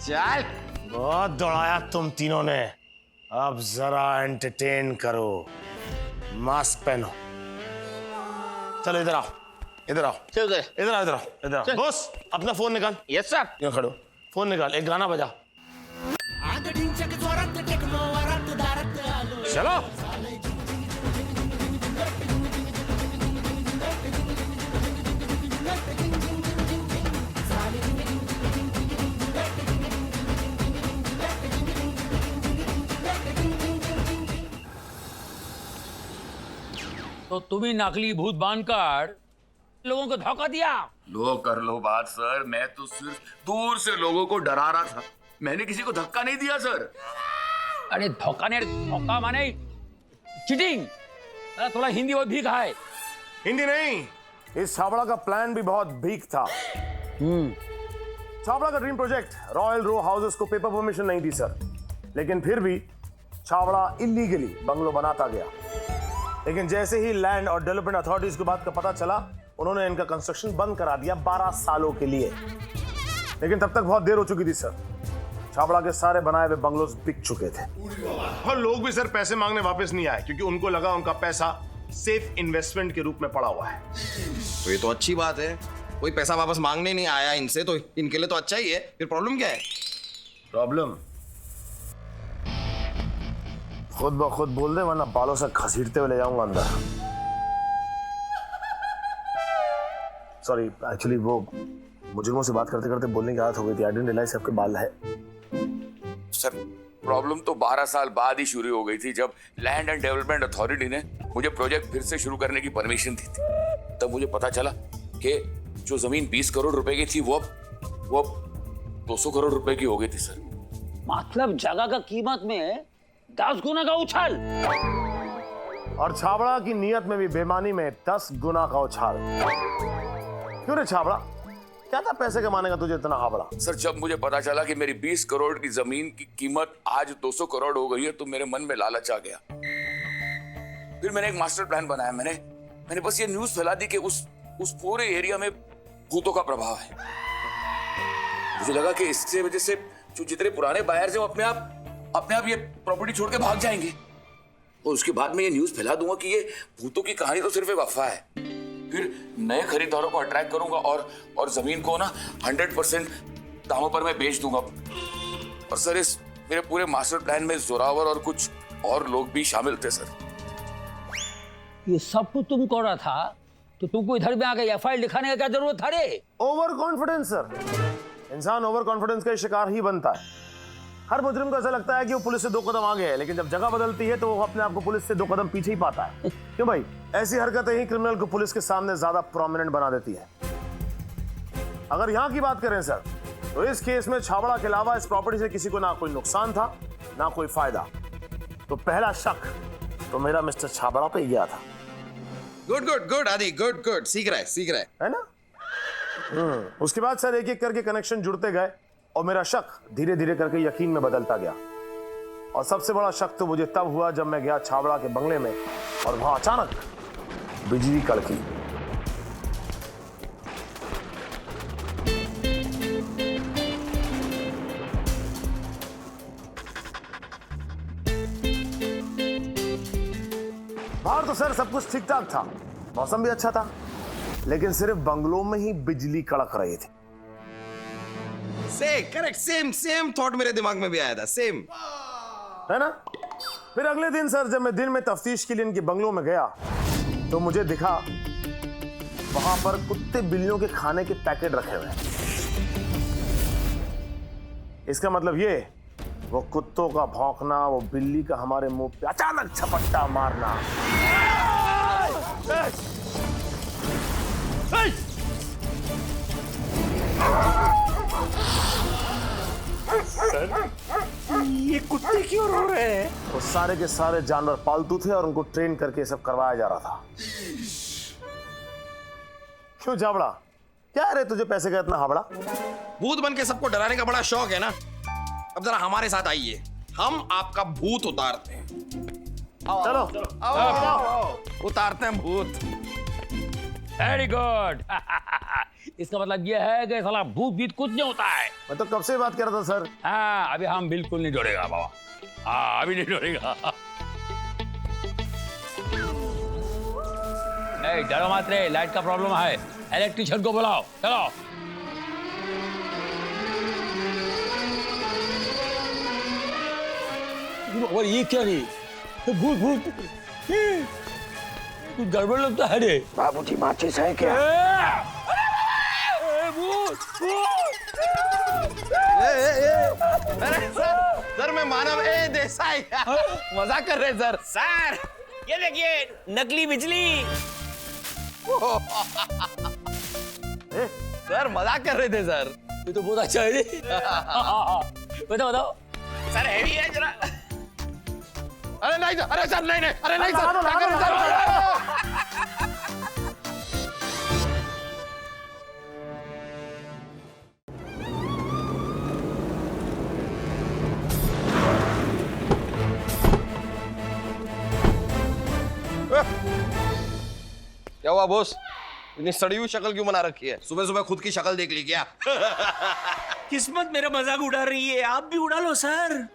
चल। बहुत दौड़ाया तुम तीनों ने, अब जरा एंटरटेन करो। मास्क पहनो। चलो इधर आओ, इधर आओ, इधर आओ, इधर आओ, इधर आओ। बॉस, अपना फोन निकाल। Yes sir. यहाँ खड़ो, फोन निकाल, एक गाना बजा। चलो। तो तुम ही नकली भूत बनकर लोगों को धोखा दिया। लो कर लो बात सर, मैं तो सिर्फ दूर से लोगों को डरा रहा था, मैंने किसी को धक्का नहीं दिया सर। अरे धोखा नहीं, धोखा माने चीटिंग। थोड़ा हिंदी और भीख है। हिंदी नहीं, इस छाबड़ा का प्लान भी बहुत भीख था। छाबड़ा का ड्रीम प्रोजेक्ट रॉयल रो हाउसेस को पेपर परमिशन नहीं दी सर, लेकिन फिर भी छाबड़ा इलीगली बंगलो बनाता गया। लेकिन जैसे ही लैंड और डेवलपमेंट अथॉरिटीज को बात का पता चला, उन्होंने इनका कंस्ट्रक्शन बंद करा दिया 12 सालों के लिए। लेकिन तब तक बहुत देर हो चुकी थी सर, छाबड़ा के सारे बनाए हुए बंगलोज बिक चुके थे। और लोग भी सर पैसे मांगने वापस नहीं आए, क्योंकि उनको लगा उनका पैसा सेफ इन्वेस्टमेंट के रूप में पड़ा हुआ है। तो ये तो अच्छी बात है, कोई पैसा वापस मांगने नहीं आया इनसे, तो इनके लिए तो अच्छा ही है। फिर प्रॉब्लम क्या है? प्रॉब्लम खुद ब खुद बोल दे, वरना बालों से घसीटते हुए ले जाऊंगा अंदर। सॉरी, एक्चुअली वो मुजुर्मों से बात करते करते बोलने की आदत हो गई थी। आई डिडंट रियलाइज आपके बाल है। सर प्रॉब्लम तो 12 साल बाद ही शुरू हो गई थी, जब लैंड एंड डेवलपमेंट अथॉरिटी ने मुझे प्रोजेक्ट फिर से शुरू करने की परमिशन दी थी। तब मुझे पता चला कि जो जमीन 20 करोड़ रुपए की थी वो 200 करोड़ रुपए की हो गई थी सर। मतलब जगह का कीमत में 10 गुना का उछाल। और छाबड़ा की नीयत में भी बेईमानी में 10 गुना का उछाल। क्यों रे छाबड़ा, क्या था पैसे कमाने का तुझे इतना हाबड़ा? सर जब मुझे पता चला कि मेरी 20 करोड़ की जमीन की कीमत आज 200 करोड़ हो गई है तो मेरे मन में लालच आ गया। फिर मैंने एक मास्टर प्लान बनाया। मैंने बस ये न्यूज फैला दी कि उस पूरे एरिया में भूतों का प्रभाव है। मुझे लगा कि इससे वजह से जो जितने पुराने बायर्स हैं वो अपने आप ये प्रॉपर्टी छोड़ के भाग जाएंगे। और उसके बाद मैं ये न्यूज फैला दूंगा कि ये भूतों की कहानी तो सिर्फ एक अफवाह है। फिर नए खरीदारों को अट्रैक्ट करूंगा और जमीन को ना 100% दामों पर मैं बेच दूंगा। और सर इस मेरे पूरे मास्टर प्लान में जोरावर और कुछ और लोग भी शामिल थे सर। ये सब कुछ तुम कर रहा था तो तुमको इधर में आके एफआईआर लिखाने का क्या जरूरत था रे? ओवर कॉन्फिडेंस सर, इंसान ओवर कॉन्फिडेंस का शिकार ही बनता है। हर मुजरिम को ऐसा लगता है कि वो पुलिस से 2 कदम आगे है, लेकिन जब जगह बदलती है तो वो अपने आप को पुलिस से 2 कदम पीछे ही पाता है। क्यों भाई? ऐसी हरकतें ही क्रिमिनल को पुलिस के सामने ज्यादा प्रोमिनेंट बना देती है। अगर यहाँ की बात करें सर, तो इस केस में छाबड़ा के अलावा इस प्रॉपर्टी से किसी को ना कोई नुकसान था ना कोई फायदा। तो पहला शक तो मेरा मिस्टर छाबड़ा पे गया था। गुड गुड गुड आदि, गुड गुड, सीख रहा है ना? उसके बाद सर एक एक करके कनेक्शन जुड़ते गए और मेरा शक धीरे धीरे करके यकीन में बदलता गया। और सबसे बड़ा शक तो मुझे तब हुआ जब मैं गया छाबड़ा के बंगले में और वहां अचानक बिजली कड़की। बाहर तो सर सब कुछ ठीक ठाक था, मौसम भी अच्छा था, लेकिन सिर्फ बंगलों में ही बिजली कड़क रही थी। करेक्ट, सेम थॉट मेरे दिमाग में भी आया था, सेम है ना? फिर अगले दिन सर जब मैं दिन में तफ्तीश के लिए इनके बंगलों में गया तो मुझे दिखा वहां पर कुत्ते बिल्लियों के खाने के पैकेट रखे हुए हैं। इसका मतलब ये, वो कुत्तों का भौंकना, वो बिल्ली का हमारे मुंह पे अचानक झपट्टा मारना। सर ये कुत्ते क्यों रो रहे हैं? वो सारे के सारे जानवर पालतू थे और उनको ट्रेन करके सब करवाया जा रहा था। क्यों छाबड़ा, क्या है रे तुझे पैसे का इतना हाबड़ा? भूत बन के सबको डराने का बड़ा शौक है ना? अब जरा हमारे साथ आइए, हम आपका भूत उतारते हैं। चलो आओ, उतारते हैं भूत। Very good. इसका मतलब ये है कि साला भूत भीत कुछ नहीं होता है। मैं तो कब से बात कर रहा था सर। हाँ अभी हम बिल्कुल नहीं डरेगा बाबा। हाँ अभी नहीं डरेगा। नहीं डरो मत रे, लाइट का प्रॉब्लम है, इलेक्ट्रिशियन को बुलाओ। चलो और ये क्या नहीं, भूत भूत कुछ गड़बड़ लगता है रे। बाबूजी माचिस है क्या? अरे सर मैं मानव देसाई मजाक कर रहे हैं सर ये देखिए नकली बिजली। सर मजाक कर रहे थे सर। ये तो बहुत अच्छा है रे। बताओ सर हैवी है जरा। अरे नहीं सर, अरे सर नहीं, अरे नहीं सर, क्या कर रहे हैं क्या हुआ बॉस? इतनी सड़ी हुई शक्ल क्यों बना रखी है? सुबह सुबह खुद की शक्ल देख ली क्या? किस्मत मेरा मजाक उड़ा रही है, आप भी उड़ा लो सर।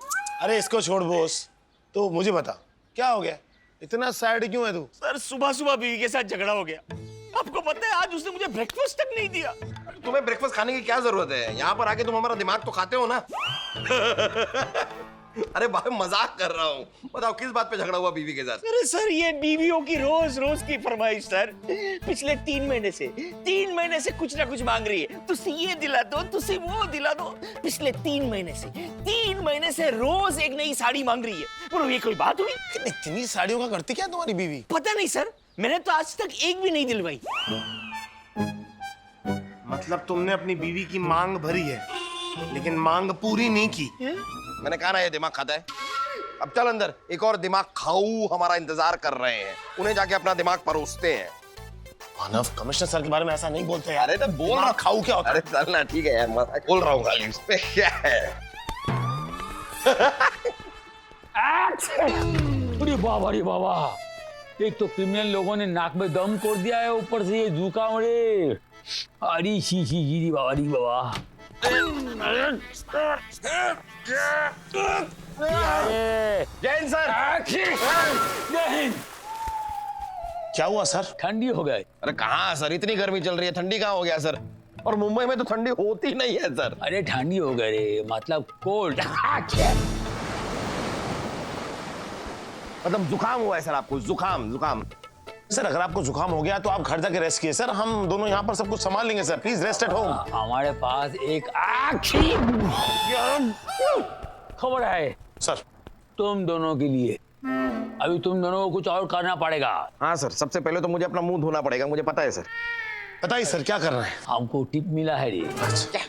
अरे इसको छोड़ बोस, तो मुझे बता क्या हो गया, इतना सैड क्यों है तू? सर सुबह सुबह बीवी के साथ झगड़ा हो गया। आपको पता है आज उसने मुझे ब्रेकफास्ट तक नहीं दिया। तुम्हें ब्रेकफास्ट खाने की क्या जरूरत है? यहाँ पर आके तुम हमारा दिमाग तो खाते हो ना। अरे भाई मजाक कर रहा हूँ। बताओ किस बात पे झगड़ा हुआ बीवी के साथ? अरे सर ये बीवियों की रोज रोज की फरमाइश सर। पिछले 3 महीने से कुछ ना कुछ मांग रही है। तुझसे ये दिला दो, तुझसे वो दिला दो। पिछले 3 महीने से रोज एक नई साड़ी मांग रही है। बोलो ये कोई बात हुई? इतनी साड़ियों का करती क्या तुम्हारी बीवी? पता नहीं सर, मैंने तो आज तक एक भी नहीं दिलवाई। मतलब तुमने अपनी बीवी की मांग भरी है लेकिन मांग पूरी नहीं की? मैंने कहा ना ये दिमाग खाता है। अब चल अंदर, एक और दिमाग खाऊ हमारा इंतजार कर रहे हैं, उन्हें जाके अपना दिमाग परोसते हैं। मानव, कमिश्नर सर के बारे में ऐसा नहीं बोलते यार। अरे तो बोल रहा, खाऊ क्या होता है? अरे चल ना, ठीक है यार, मजाक बोल रहा हूँ खाली, इसमें क्या है। अरे बाबा रे बाबा, एक तो क्रिमिनल लोगों ने नाक में दम कर दिया है, ऊपर से ये जुकाम रे। अरे शी जी बाबा री बाबा। जैन सर, जैन, क्या हुआ सर? ठंडी हो गए। अरे कहाँ सर, इतनी गर्मी चल रही है, ठंडी कहाँ हो गया सर? और मुंबई में तो ठंडी होती नहीं है सर। अरे ठंडी हो गए रे, मतलब कोल्ड। मतलब जुकाम हुआ है सर आपको? जुकाम। सर अगर आपको जुकाम हो गया तो आप घर जाके रेस्ट कीजिए सर, हम दोनों यहाँ पर सब कुछ संभाल लेंगे sir. Please rest at home. हमारे पास एक खबर है सर। तुम दोनों के लिए। अभी तुम दोनों को कुछ और करना पड़ेगा। हाँ सर, सबसे पहले तो मुझे अपना मुंह धोना पड़ेगा, मुझे पता है सर। बताइए सर क्या कर रहे हैं? हमको टिप मिला है रे। क्या?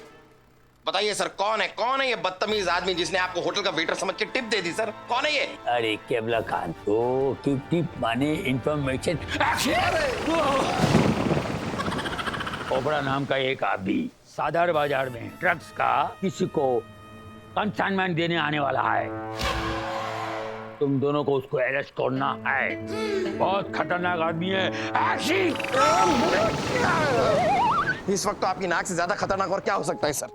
बताइए सर, कौन है ये बदतमीज आदमी जिसने आपको होटल का वेटर समझ के टिप दे दी सर? कौन है ये? अरे केवला खान, तो टिप माने इंफॉर्मेशन। कोबरा नाम का एक आदमी सादर बाजार में ड्रग्स का किसी को कंसाइनमेंट देने आने वाला है। तुम दोनों को उसको अरेस्ट करना है। बहुत खतरनाक आदमी है। इस वक्त तो आपकी नाक से ज्यादा खतरनाक और क्या हो सकता है सर?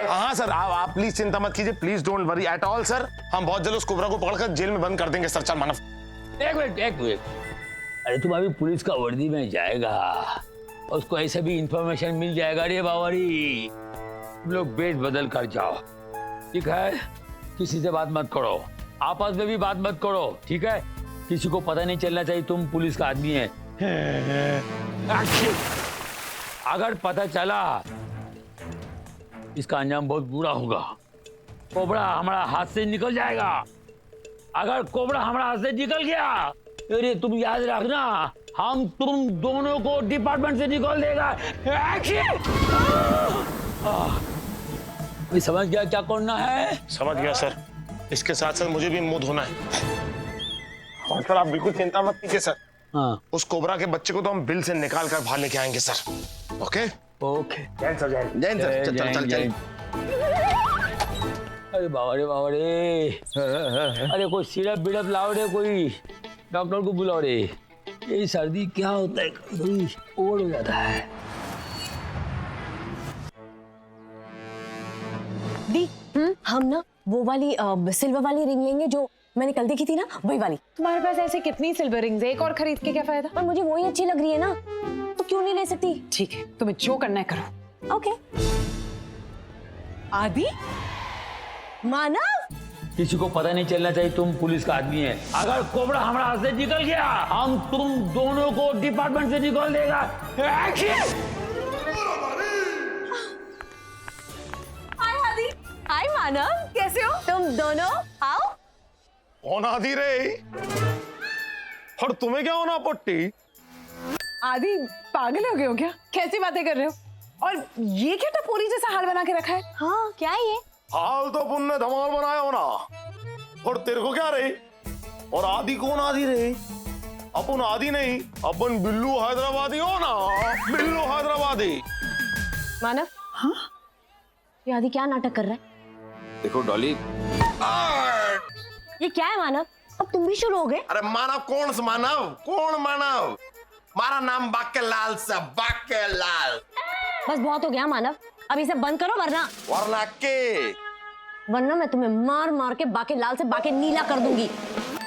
हाँ सर, आप प्लीज चिंता मत कीजिए, please don't worry at all sir. हम बहुत जल्द उस कोबरा को पकड़कर जेल में बंद कर देंगे सर। चल मानव, एक मिनट। अरे तुम अभी पुलिस का वर्दी में जाएगा, उसको ऐसे भी इंफॉर्मेशन मिल जाएगा रे बावरी। तुम लोग बेस बदल कर जाओ, ठीक है? किसी से बात मत करो, आपस में भी बात मत करो, ठीक है? किसी को पता नहीं चलना चाहिए तुम पुलिस का आदमी है। अगर पता चला इसका अंजाम बहुत बुरा होगा। कोबरा हमारा हाथ से निकल जाएगा। अगर कोबरा हमारा हाथ से निकल गया, अरे तुम याद रखना, हम तुम दोनों को डिपार्टमेंट से निकाल देगा। समझ गया क्या करना है? समझ गया सर। इसके साथ साथ मुझे भी मुंह धोना है। और सर आप बिल्कुल चिंता मत कीजिए सर। हाँ। उस कोबरा के बच्चे को तो हम बिल से निकाल कर बाहर लेके आएंगे sir. Okay okay. Jain sir, Jain sir, चल। अरे बाबा रे, अरे कोई सिरप बिरप लाओ रे, कोई डॉक्टर को बुलाओ रे। ये सर्दी क्या होता है, कभी ओवर हो जाता है। दी, हम ना वो वाली सिल्वर वाली रिंग लेंगे जो मैंने कल देखी थी ना, वही वाली। तुम्हारे पास ऐसे कितनी सिल्वर रिंग्स है, एक और खरीद के क्या फायदा? पर मुझे वही अच्छी लग रही है ना, तो क्यों नहीं ले सकती? ठीक है, तुम्हें जो करना है करो। ओके। आदि, मानव, किसी को पता नहीं चलना चाहिए तुम पुलिस का आदमी है। अगर कोबरा हमारा हाथ से निकल गया, हम तुम दोनों को डिपार्टमेंट से निकाल देगा। हाय आदि, हाय मानव, कैसे हो तुम दोनों? आओ। कौन आदि रे? और तुम्हें क्या होना पट्टी? आदि पागल हो गए हो क्या? कैसी बातें कर रहे हो? और ये क्या टपोरी जैसा हाल बना के रखा है? हाँ, क्या है ये? हाल तो पुण्य धमाल बनाया हो ना। और तेरे को क्या रे? और आदि कौन आदि रे? अपन आदि नहीं, अपन बिल्लू हैदराबादी हो ना, बिल्लू हैदराबादी। मानव, हाँ? ये आदि क्या नाटक कर रहा है? देखो डॉली, ये क्या है मानव? अब तुम भी शुरू हो गए? अरे मानव कौन मानव? मारा नाम बाके लाल से, बाके लाल। बस बहुत हो गया मानव, अब इसे बंद करो वरना मैं तुम्हें मार मार के बाके लाल से बाके नीला कर दूंगी।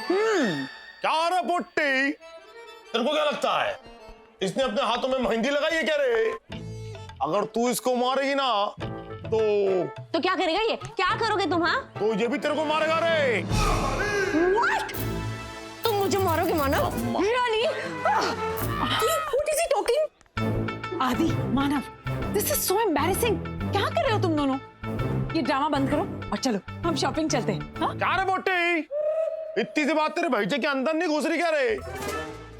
क्या रे पुट्टी, तेरे को क्या लगता है इसने अपने हाथों में मेहंदी लगाई है क्या रे? अगर तू इसको मारेगी ना तो क्या करेगा ये? क्या करोगे तुम? हाँ, तो ये भी तेरे को मारेगा रे। What? तुम मुझे मारोगे मानव? Really? What is he talking? आदि, मानव, this is so embarrassing. क्या कर रहे हो तुम दोनों? ये ड्रामा बंद करो और चलो हम शॉपिंग चलते हैं। हाँ? क्या रे बोटी, इतनी सी बात तेरे भैजे के अंदर नहीं घुस रही क्या रे?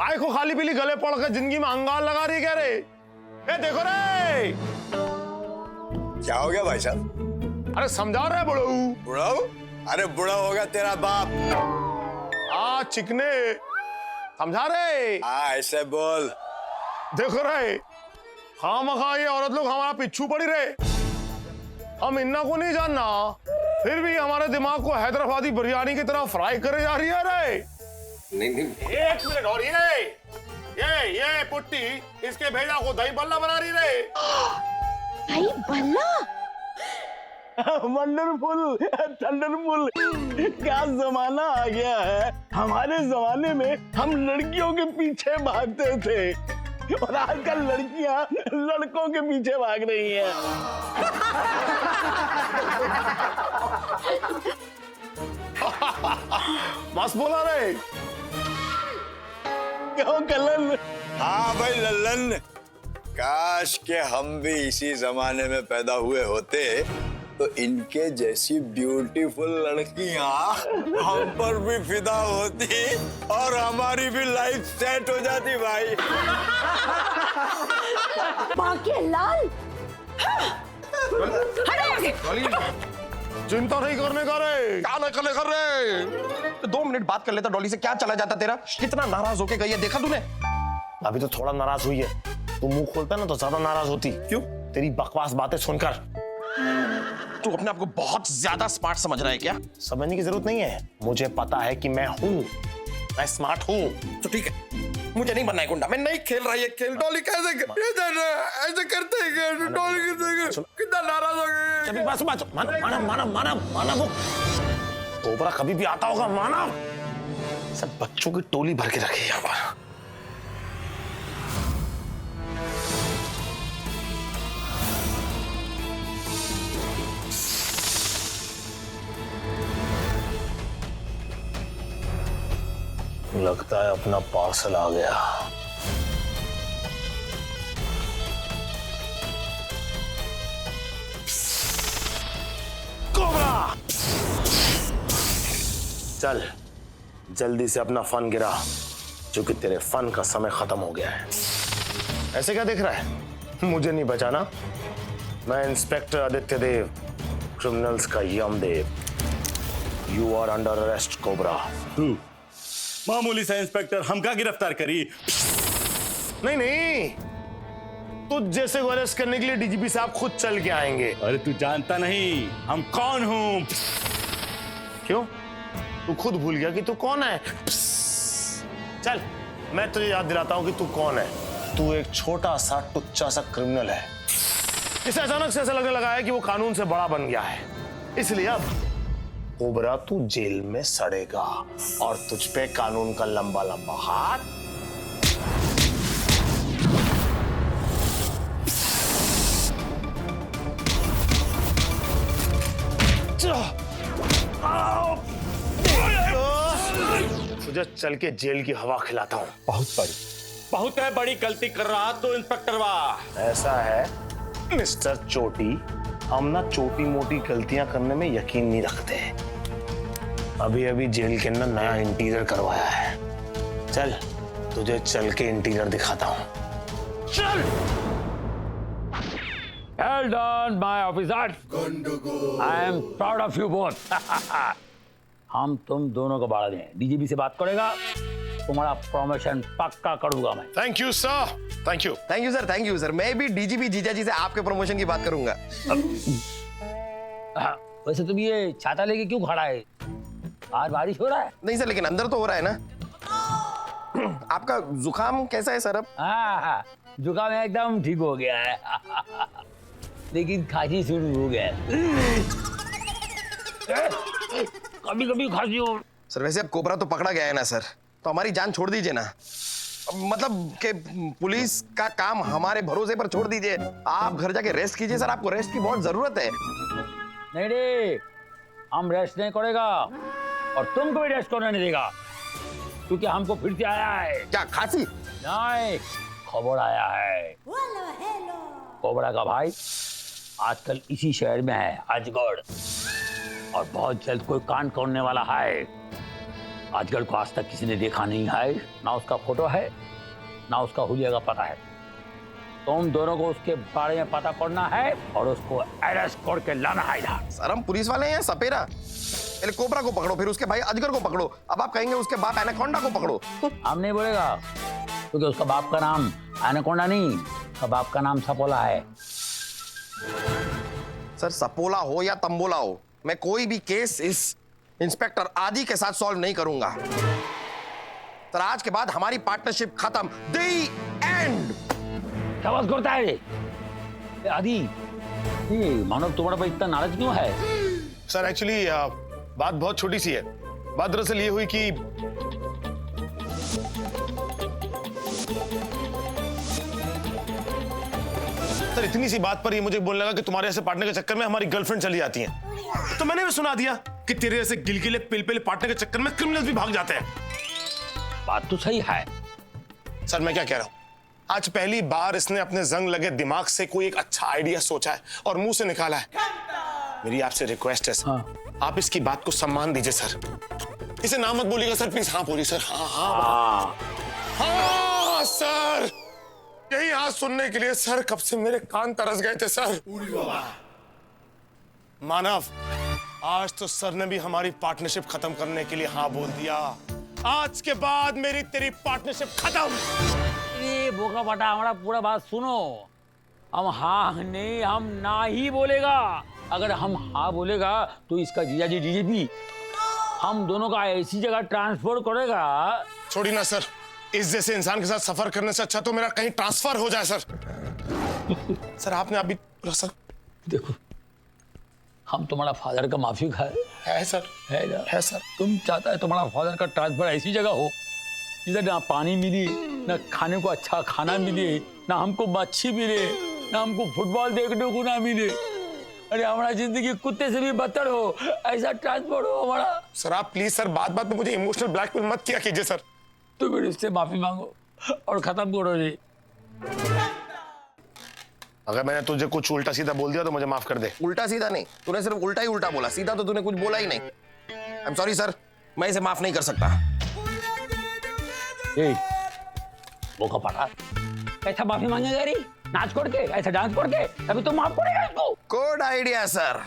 आए को खाली पीली गले पड़ कर जिंदगी में अंगार लगा रही क्या रे? ए देखो रे, क्या हो गया भाई साहब? अरे समझा रहे बुढ़ऊ। अरे बुरा होगा तेरा बाप। चिकने समझा रहे? ऐसे बोल। देखो रहे, खामखा ये औरत लोग हमारा पिछू पड़ी रहे। हम इन्ना को नहीं जानना, फिर भी हमारे दिमाग को हैदराबादी बिरयानी की तरह फ्राई करे जा रही है रे। नहीं। एक मिनट और ये पुट्टी इसके भेजा को दही बल्ला बना रही रे। दही बल्ला? वंडरफुल, थंडरफुल, क्या जमाना आ गया है। हमारे जमाने में हम लड़कियों के पीछे भागते थे और आजकल लड़कियां लड़कों के पीछे भाग रही हैं। मस्त बोला रे। क्यों कलन? हाँ भाई लल्लन, काश के हम भी इसी जमाने में पैदा हुए होते तो इनके जैसी ब्यूटीफुल लड़कियां हम पर भी फिदा होती और हमारी भी लाइफ सेट हो जाती भाई। बाकी लाल। चिंता नहीं करने का रे। क्या न कर रहे? 2 मिनट बात कर लेता डॉली से, क्या चला जाता तेरा? कितना नाराज होके गई है, देखा तूने? अभी तो थोड़ा नाराज हुई है, तू मुंह खोलता ना तो ज्यादा नाराज होती। क्यों? तेरी बकवास बातें सुनकर। तू अपने आप को बहुत ज्यादा स्मार्ट समझ रहा है क्या? समझने की जरूरत नहीं है, मुझे पता है कि मैं हूँ, मैं स्मार्ट हूँ। तो ठीक है, मुझे नहीं बनना है गुंडा, मैं नहीं खेल रहा ये खेल। डॉली कैसे ऐसे करते हैं? डॉली कितना नाराज हो गए। मानव कोबरा कभी भी आता होगा, मानव। सब बच्चों की टोली भर के रखी है यहाँ पर। लगता है अपना पार्सल आ गया। कोबरा, चल जल्दी से अपना फन गिरा, क्योंकि तेरे फन का समय खत्म हो गया है। ऐसे क्या देख रहा है? मुझे नहीं बचाना। मैं इंस्पेक्टर आदित्य देव, क्रिमिनल्स का Yamdev. You are under arrest cobra. मामूली सा इंस्पेक्टर हमका गिरफ्तार करी? नहीं, तुझ जैसे को अरेस्ट करने के लिए डीजीपी साहब खुद चल के आएंगे। अरे तू जानता नहीं हम कौन हूँ? क्यों? तू खुद भूल गया कि तू कौन है? चल मैं तुझे याद दिलाता हूं कि तू कौन है। तू एक छोटा सा टुच्चा सा क्रिमिनल है, इसे अचानक से ऐसा लगने लगा है कि वो कानून से बड़ा बन गया है। इसलिए अब कोबरा तू जेल में सड़ेगा और तुझ पे कानून का लंबा लंबा हाथ। तुझे चल के जेल की हवा खिलाता हूं। बहुत है बड़ी गलती कर रहा तो इंस्पेक्टर वाह। ऐसा है मिस्टर चोटी, हम ना छोटी मोटी गलतियां करने में यकीन नहीं रखते। अभी अभी जेल के अंदर नया इंटीरियर करवाया है। चल तुझे चल के इंटीरियर दिखाता हूं। चल। Well done, my officers. I am proud of you both. हम तुम दोनों को बाढ़ दें। डीजीपी से बात करेगा, तुम्हारा प्रमोशन पक्का करूंगा मैं। Thank you sir, thank you. Thank you sir, thank you sir. मैं भी डीजीपी जीजा जी से आपके प्रमोशन की बात करूंगा। वैसे तुम ये छाता लेके क्यों खड़ा है? आज बारिश हो रहा है? नहीं सर, लेकिन अंदर तो हो रहा है ना। आपका जुकाम कैसा है सर अब? हाँ, जुकाम एकदम ठीक हो गया है। लेकिन खांसी शुरू हो गया है। कभी कभी खांसी हो। सर वैसे अब कोबरा तो पकड़ा गया है ना सर, तो हमारी जान छोड़ दीजिए ना। मतलब कि पुलिस का काम हमारे भरोसे पर छोड़ दीजिए। आप घर जाके रेस्ट कीजिए सर, आपको रेस्ट की बहुत जरूरत है। नहीं रे, हम रेस्ट नहीं करेगा और तुमको भी रेस्ट करने नहीं देगा, क्योंकि हमको फिर से आया है। क्या खांसी? नहीं, खबर आया है। कोबरा का भाई आजकल इसी शहर में है, अजगढ़, और बहुत जल्द कोई कांड करने वाला है। अजगढ़ को आज तक किसी ने देखा नहीं है, ना उसका फोटो है, ना उसका हुलिया का पता है। तुम दोनों को उसके बारे में पता करना है और उसको अरेस्ट करके लाना है इधर। सर हम पुलिस वाले हैं सपेरा। पहले कोबरा को पकड़ो, फिर उसके भाई अजगर को पकड़ो, अब आप कहेंगे उसके बाप एनाकोंडा को पकड़ो। हम नहीं बोलेगा, क्योंकि उसका बाप का नाम एनाकोंडा नहीं, उसका बाप का नाम सपोला है। सर सपोला हो या तंबोला हो, मैं कोई भी केस इस इंस्पेक्टर आदि के साथ सॉल्व नहीं करूंगा। सर आज के बाद हमारी पार्टनरशिप खत्म। The end. क्या बात करता है ये आदि? ये मानव तुम्हारे पर इतना नाराज क्यों है? सर एक्चुअली बात बहुत छोटी सी है। बात दरअसल ये हुई कि सर इतनी सी बात पर ही मुझे बोलने लगा कि तुम्हारे ऐसे पार्टनर के चक्कर में हमारी गर्लफ्रेंड चली जाती हैं। तो मैंने भी सुना दिया कि तेरे ऐसे गिलगिले पिलपिले पार्टनर के चक्कर में क्रिमिनल्स भी भाग जाते हैं। बात तो सही है। सर मैं क्या कह रहा हूं, आज पहली बार इसने अपने जंग लगे दिमाग से कोई एक अच्छा आइडिया सोचा है और मुंह से निकाला है। मेरी आपसे रिक्वेस्ट है सर, आप इसकी बात को सम्मान दीजिए सर। इसे नाम मत बोलिएगा सर प्लीज। हाँ बोलिए सर। हाँ सर, यही आज सुनने के लिए सर कब से मेरे कान तरस गए थे सर। मानव, आज तो सर ने भी हमारी पार्टनरशिप खत्म करने के लिए हाँ बोल दिया। आज के बाद मेरी तेरी पार्टनरशिप खत्म। ये बोका बटा हमारा पूरा बात सुनो। हम हाँ नहीं, हम ना ही बोलेगा। अगर हम हाँ बोलेगा तो इसका जीजा जी डीजीपी हम दोनों का ऐसी जगह ट्रांसफर करेगा। छोड़ी ना सर, इस जैसे इंसान के साथ सफर करने से अच्छा तो मेरा कहीं ट्रांसफर हो जाए सर। सर आपने अभी बोला सर। देखो, हम तुम्हारा फादर का माफी है सर। है ना? है सर। तुम चाहता है तुम्हारा फादर का ट्रांसफर ऐसी जगह हो जिधर ना पानी मिले, ना खाने को अच्छा खाना मिले, ना हमको मच्छी मिले, ना हमको फुटबॉल देखने को ना मिले। अरे हमारा जिंदगी कुत्ते से भी बदतर हो, ऐसा ट्रांसफर हो हमारा। सर आप प्लीज सर बात बात में मुझे इमोशनल ब्लैकमेल मत किया कीजिए सर। तो फिर इससे माफी मांगो और खत्म करो जी। अगर मैंने तुझे कुछ उल्टा सीधा बोल दिया तो मुझे माफ कर दे। उल्टा सीधा नहीं, तूने सिर्फ उल्टा ही उल्टा बोला, सीधा तो तूने कुछ बोला ही नहीं। आई एम सॉरी सर, मैं इसे माफ नहीं कर सकता। वो कपड़ा कैसा माफी मांगेगा रे? नाच कोड़ के, ऐसा डांस कोड़ के, तभी तो माफ करेगा इसको। Good idea sir.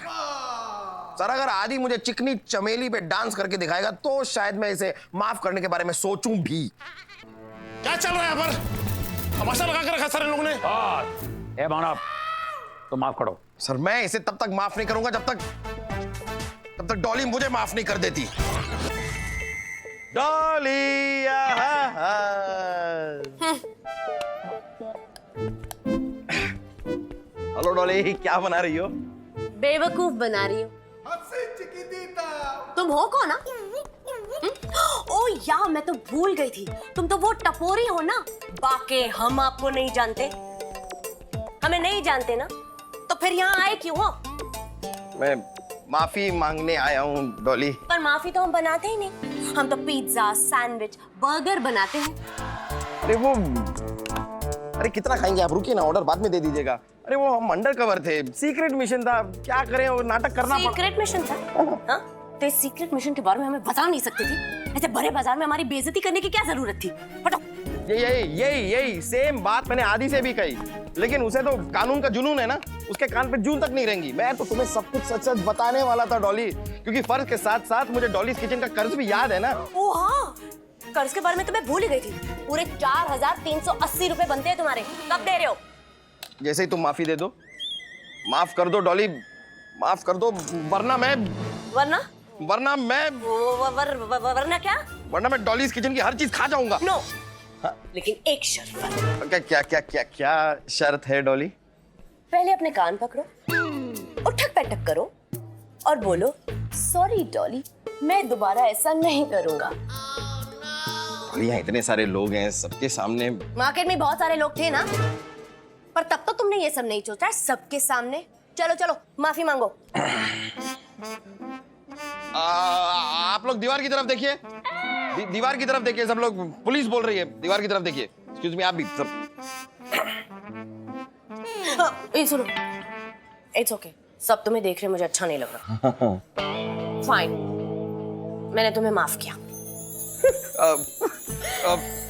सर अगर आदि मुझे चिकनी चमेली पे डांस करके दिखाएगा तो शायद मैं इसे माफ करने के बारे में सोचूं भी। क्या चल रहा है यहाँ पर? तमाशा लगा के रखा सर इन लोगों ने। ए मानव, तो माफ करो। सर मैं इसे तब तक माफ नहीं करूंगा जब तक डॉली मुझे माफ नहीं कर देती। डॉली हेलो डॉली, क्या बना रही हो? बेवकूफ बना रही हो। तुम हो कौन? ओ या मैं तो भूल गई थी, तुम तो वो टपोरी हो ना। बाकी हम आपको नहीं जानते, हमें नहीं जानते ना, तो फिर यहाँ आए क्यों हो? मैं माफी मांगने आया हूँ डॉली। पर माफी तो हम बनाते ही नहीं, हम तो पिज्जा, सैंडविच, बर्गर बनाते हैं। अरे कितना खाएंगे आप? रुकिए ना, ऑर्डर बाद में दे दीजिएगा। अरे वो हम अंडर कवर थे, सीक्रेट मिशन था, क्या करें, वो नाटक करना पड़ा। सीक्रेट मिशन था? हाँ? तो इस सीक्रेट मिशन के बारे में हमें बता नहीं सकती थी? ऐसे बड़े बाजार में हमारी बेइज्जती करने की क्या जरूरत थी? हटो। यही सेम बात मैंने आदि से भी कही, लेकिन उसे तो कानून का जुनून है ना, उसके कान पे जून तक नहीं रहेंगी। मैं तो तुम्हें सब कुछ सच सच बताने वाला था डॉली, क्योंकि फर्ज के साथ साथ मुझे डॉलीज किचन का कर्ज भी याद है ना। ओ हाँ, कर्ज के बारे में तो मैं भूल ही गई थी। पूरे 4,380 रुपए बनते हैं तुम्हारे, कब दे रहे हो? जैसे ही तुम माफी दे दो। माफ कर दो डॉली, माफ कर दो, वरना मैं क्या? वरना मैं डॉलीज किचन की हर चीज खा जाऊंगा। नो। हाँ? लेकिन एक शर्त। क्या शर्त है डॉली? पहले अपने कान पकड़ो, उठक पैठक करो और बोलो सॉरी डॉली, मैं दोबारा ऐसा नहीं करूंगा। यहाँ इतने सारे लोग हैं, सबके सामने। मार्केट में बहुत सारे लोग थे ना, पर तब तो तुमने ये सब नहीं सोचा सबके सामने। चलो चलो माफी मांगो। आप लोग दीवार की तरफ देखिए, दीवार की तरफ देखिए सब लोग। पुलिस बोल रही है, दीवार की तरफ देखिए। एक्सक्यूज मी, आप भी सब। सुनो, इट्स ओके, सब तुम्हें देख रहे मुझे अच्छा नहीं लग रहा। फाइन, मैंने तुम्हें माफ किया।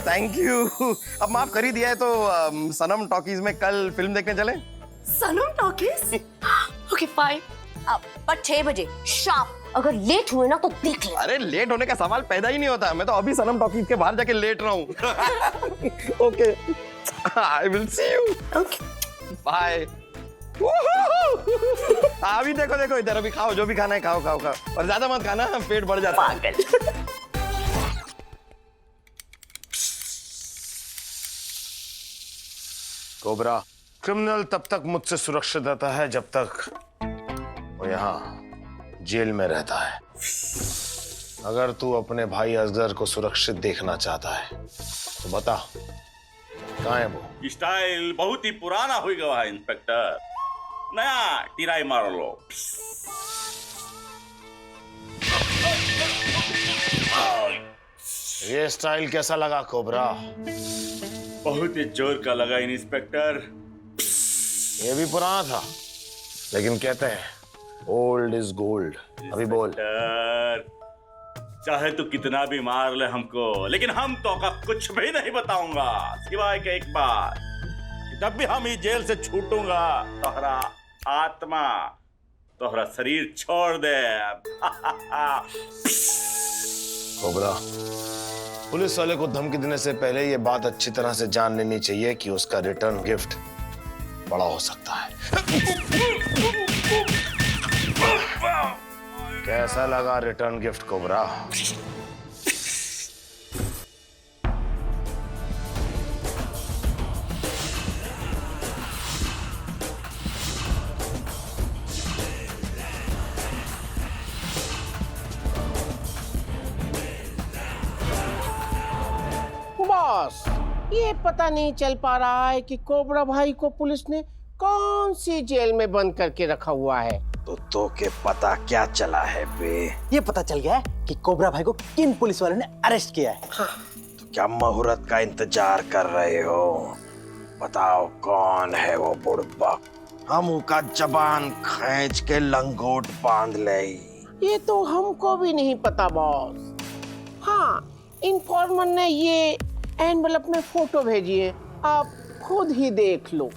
Thank you. अब माफ कर ही दिया है तो सनम टॉकीज में कल फिल्म देखने चले? सनम टॉकीज? ओके फाइन, पर 6 बजे शार्प। अगर लेट हुए ना तो देख ले। अरे लेट होने का सवाल पैदा ही नहीं होता, मैं तो अभी सनम टॉकीज के बाहर जाके लेट रहा हूँ। Okay, I will see you. Okay bye. अभी देखो देखो इधर, अभी खाओ जो भी खाना है, खाओ खाओ खाओ, और ज्यादा मत खाना, पेट भर जाता है। कोबरा, क्रिमिनल तब तक मुझसे सुरक्षित रहता है जब तक वो यहाँ जेल में रहता है। अगर तू अपने भाई असगर को सुरक्षित देखना चाहता है तो बता कहाँ है वो? स्टाइल बहुत ही पुराना हो गया है इंस्पेक्टर, नया टिराई मार लो। ये स्टाइल कैसा लगा कोबरा? बहुत ही जोर का लगा इंस्पेक्टर। ये भी पुराना था, लेकिन कहते हैं ओल्ड इज गोल्ड। अभी बोल। चाहे तो कितना भी मार ले हमको, लेकिन हम तो का कुछ भी नहीं बताऊंगा, सिवाय के एक बात, जब भी हम इस जेल से छूटूंगा तोहरा आत्मा तोहरा शरीर छोड़ दे। कोबरा, पुलिस वाले को धमकी देने से पहले ये बात अच्छी तरह से जान लेनी चाहिए कि उसका रिटर्न गिफ्ट बड़ा हो सकता है। कैसा लगा रिटर्न गिफ्ट कोबरा? बॉस, ये पता नहीं चल पा रहा है कि कोबरा भाई को पुलिस ने कौन सी जेल में बंद करके रखा हुआ है। तो के पता क्या चला है बे? ये पता चल गया है कि कोबरा भाई को किन पुलिस वालों ने अरेस्ट किया है। हाँ। तो क्या मुहूर्त का इंतजार कर रहे हो? बताओ कौन है वो बुड़बक? हम उसका जबान खींच के लंगोट बांध ले। ये तो हमको भी नहीं पता बॉस। हाँ, इन्फॉर्मर ने ये एनवेलप में फोटो भेजी है, आप खुद ही देख लो।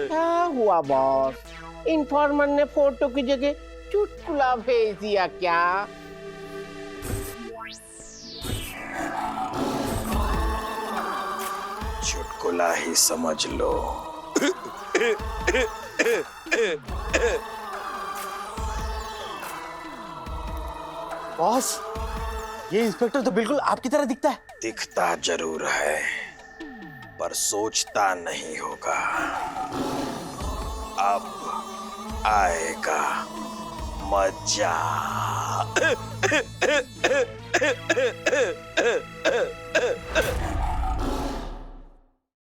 क्या हुआ बॉस? इन्फॉर्मर ने फोटो की जगह चुटकुला भेज दिया क्या? चुटकुला ही समझ लो। बॉस, ये इंस्पेक्टर तो बिल्कुल आपकी तरह दिखता है। दिखता जरूर है, पर सोचता नहीं होगा। अब आएगा मजा।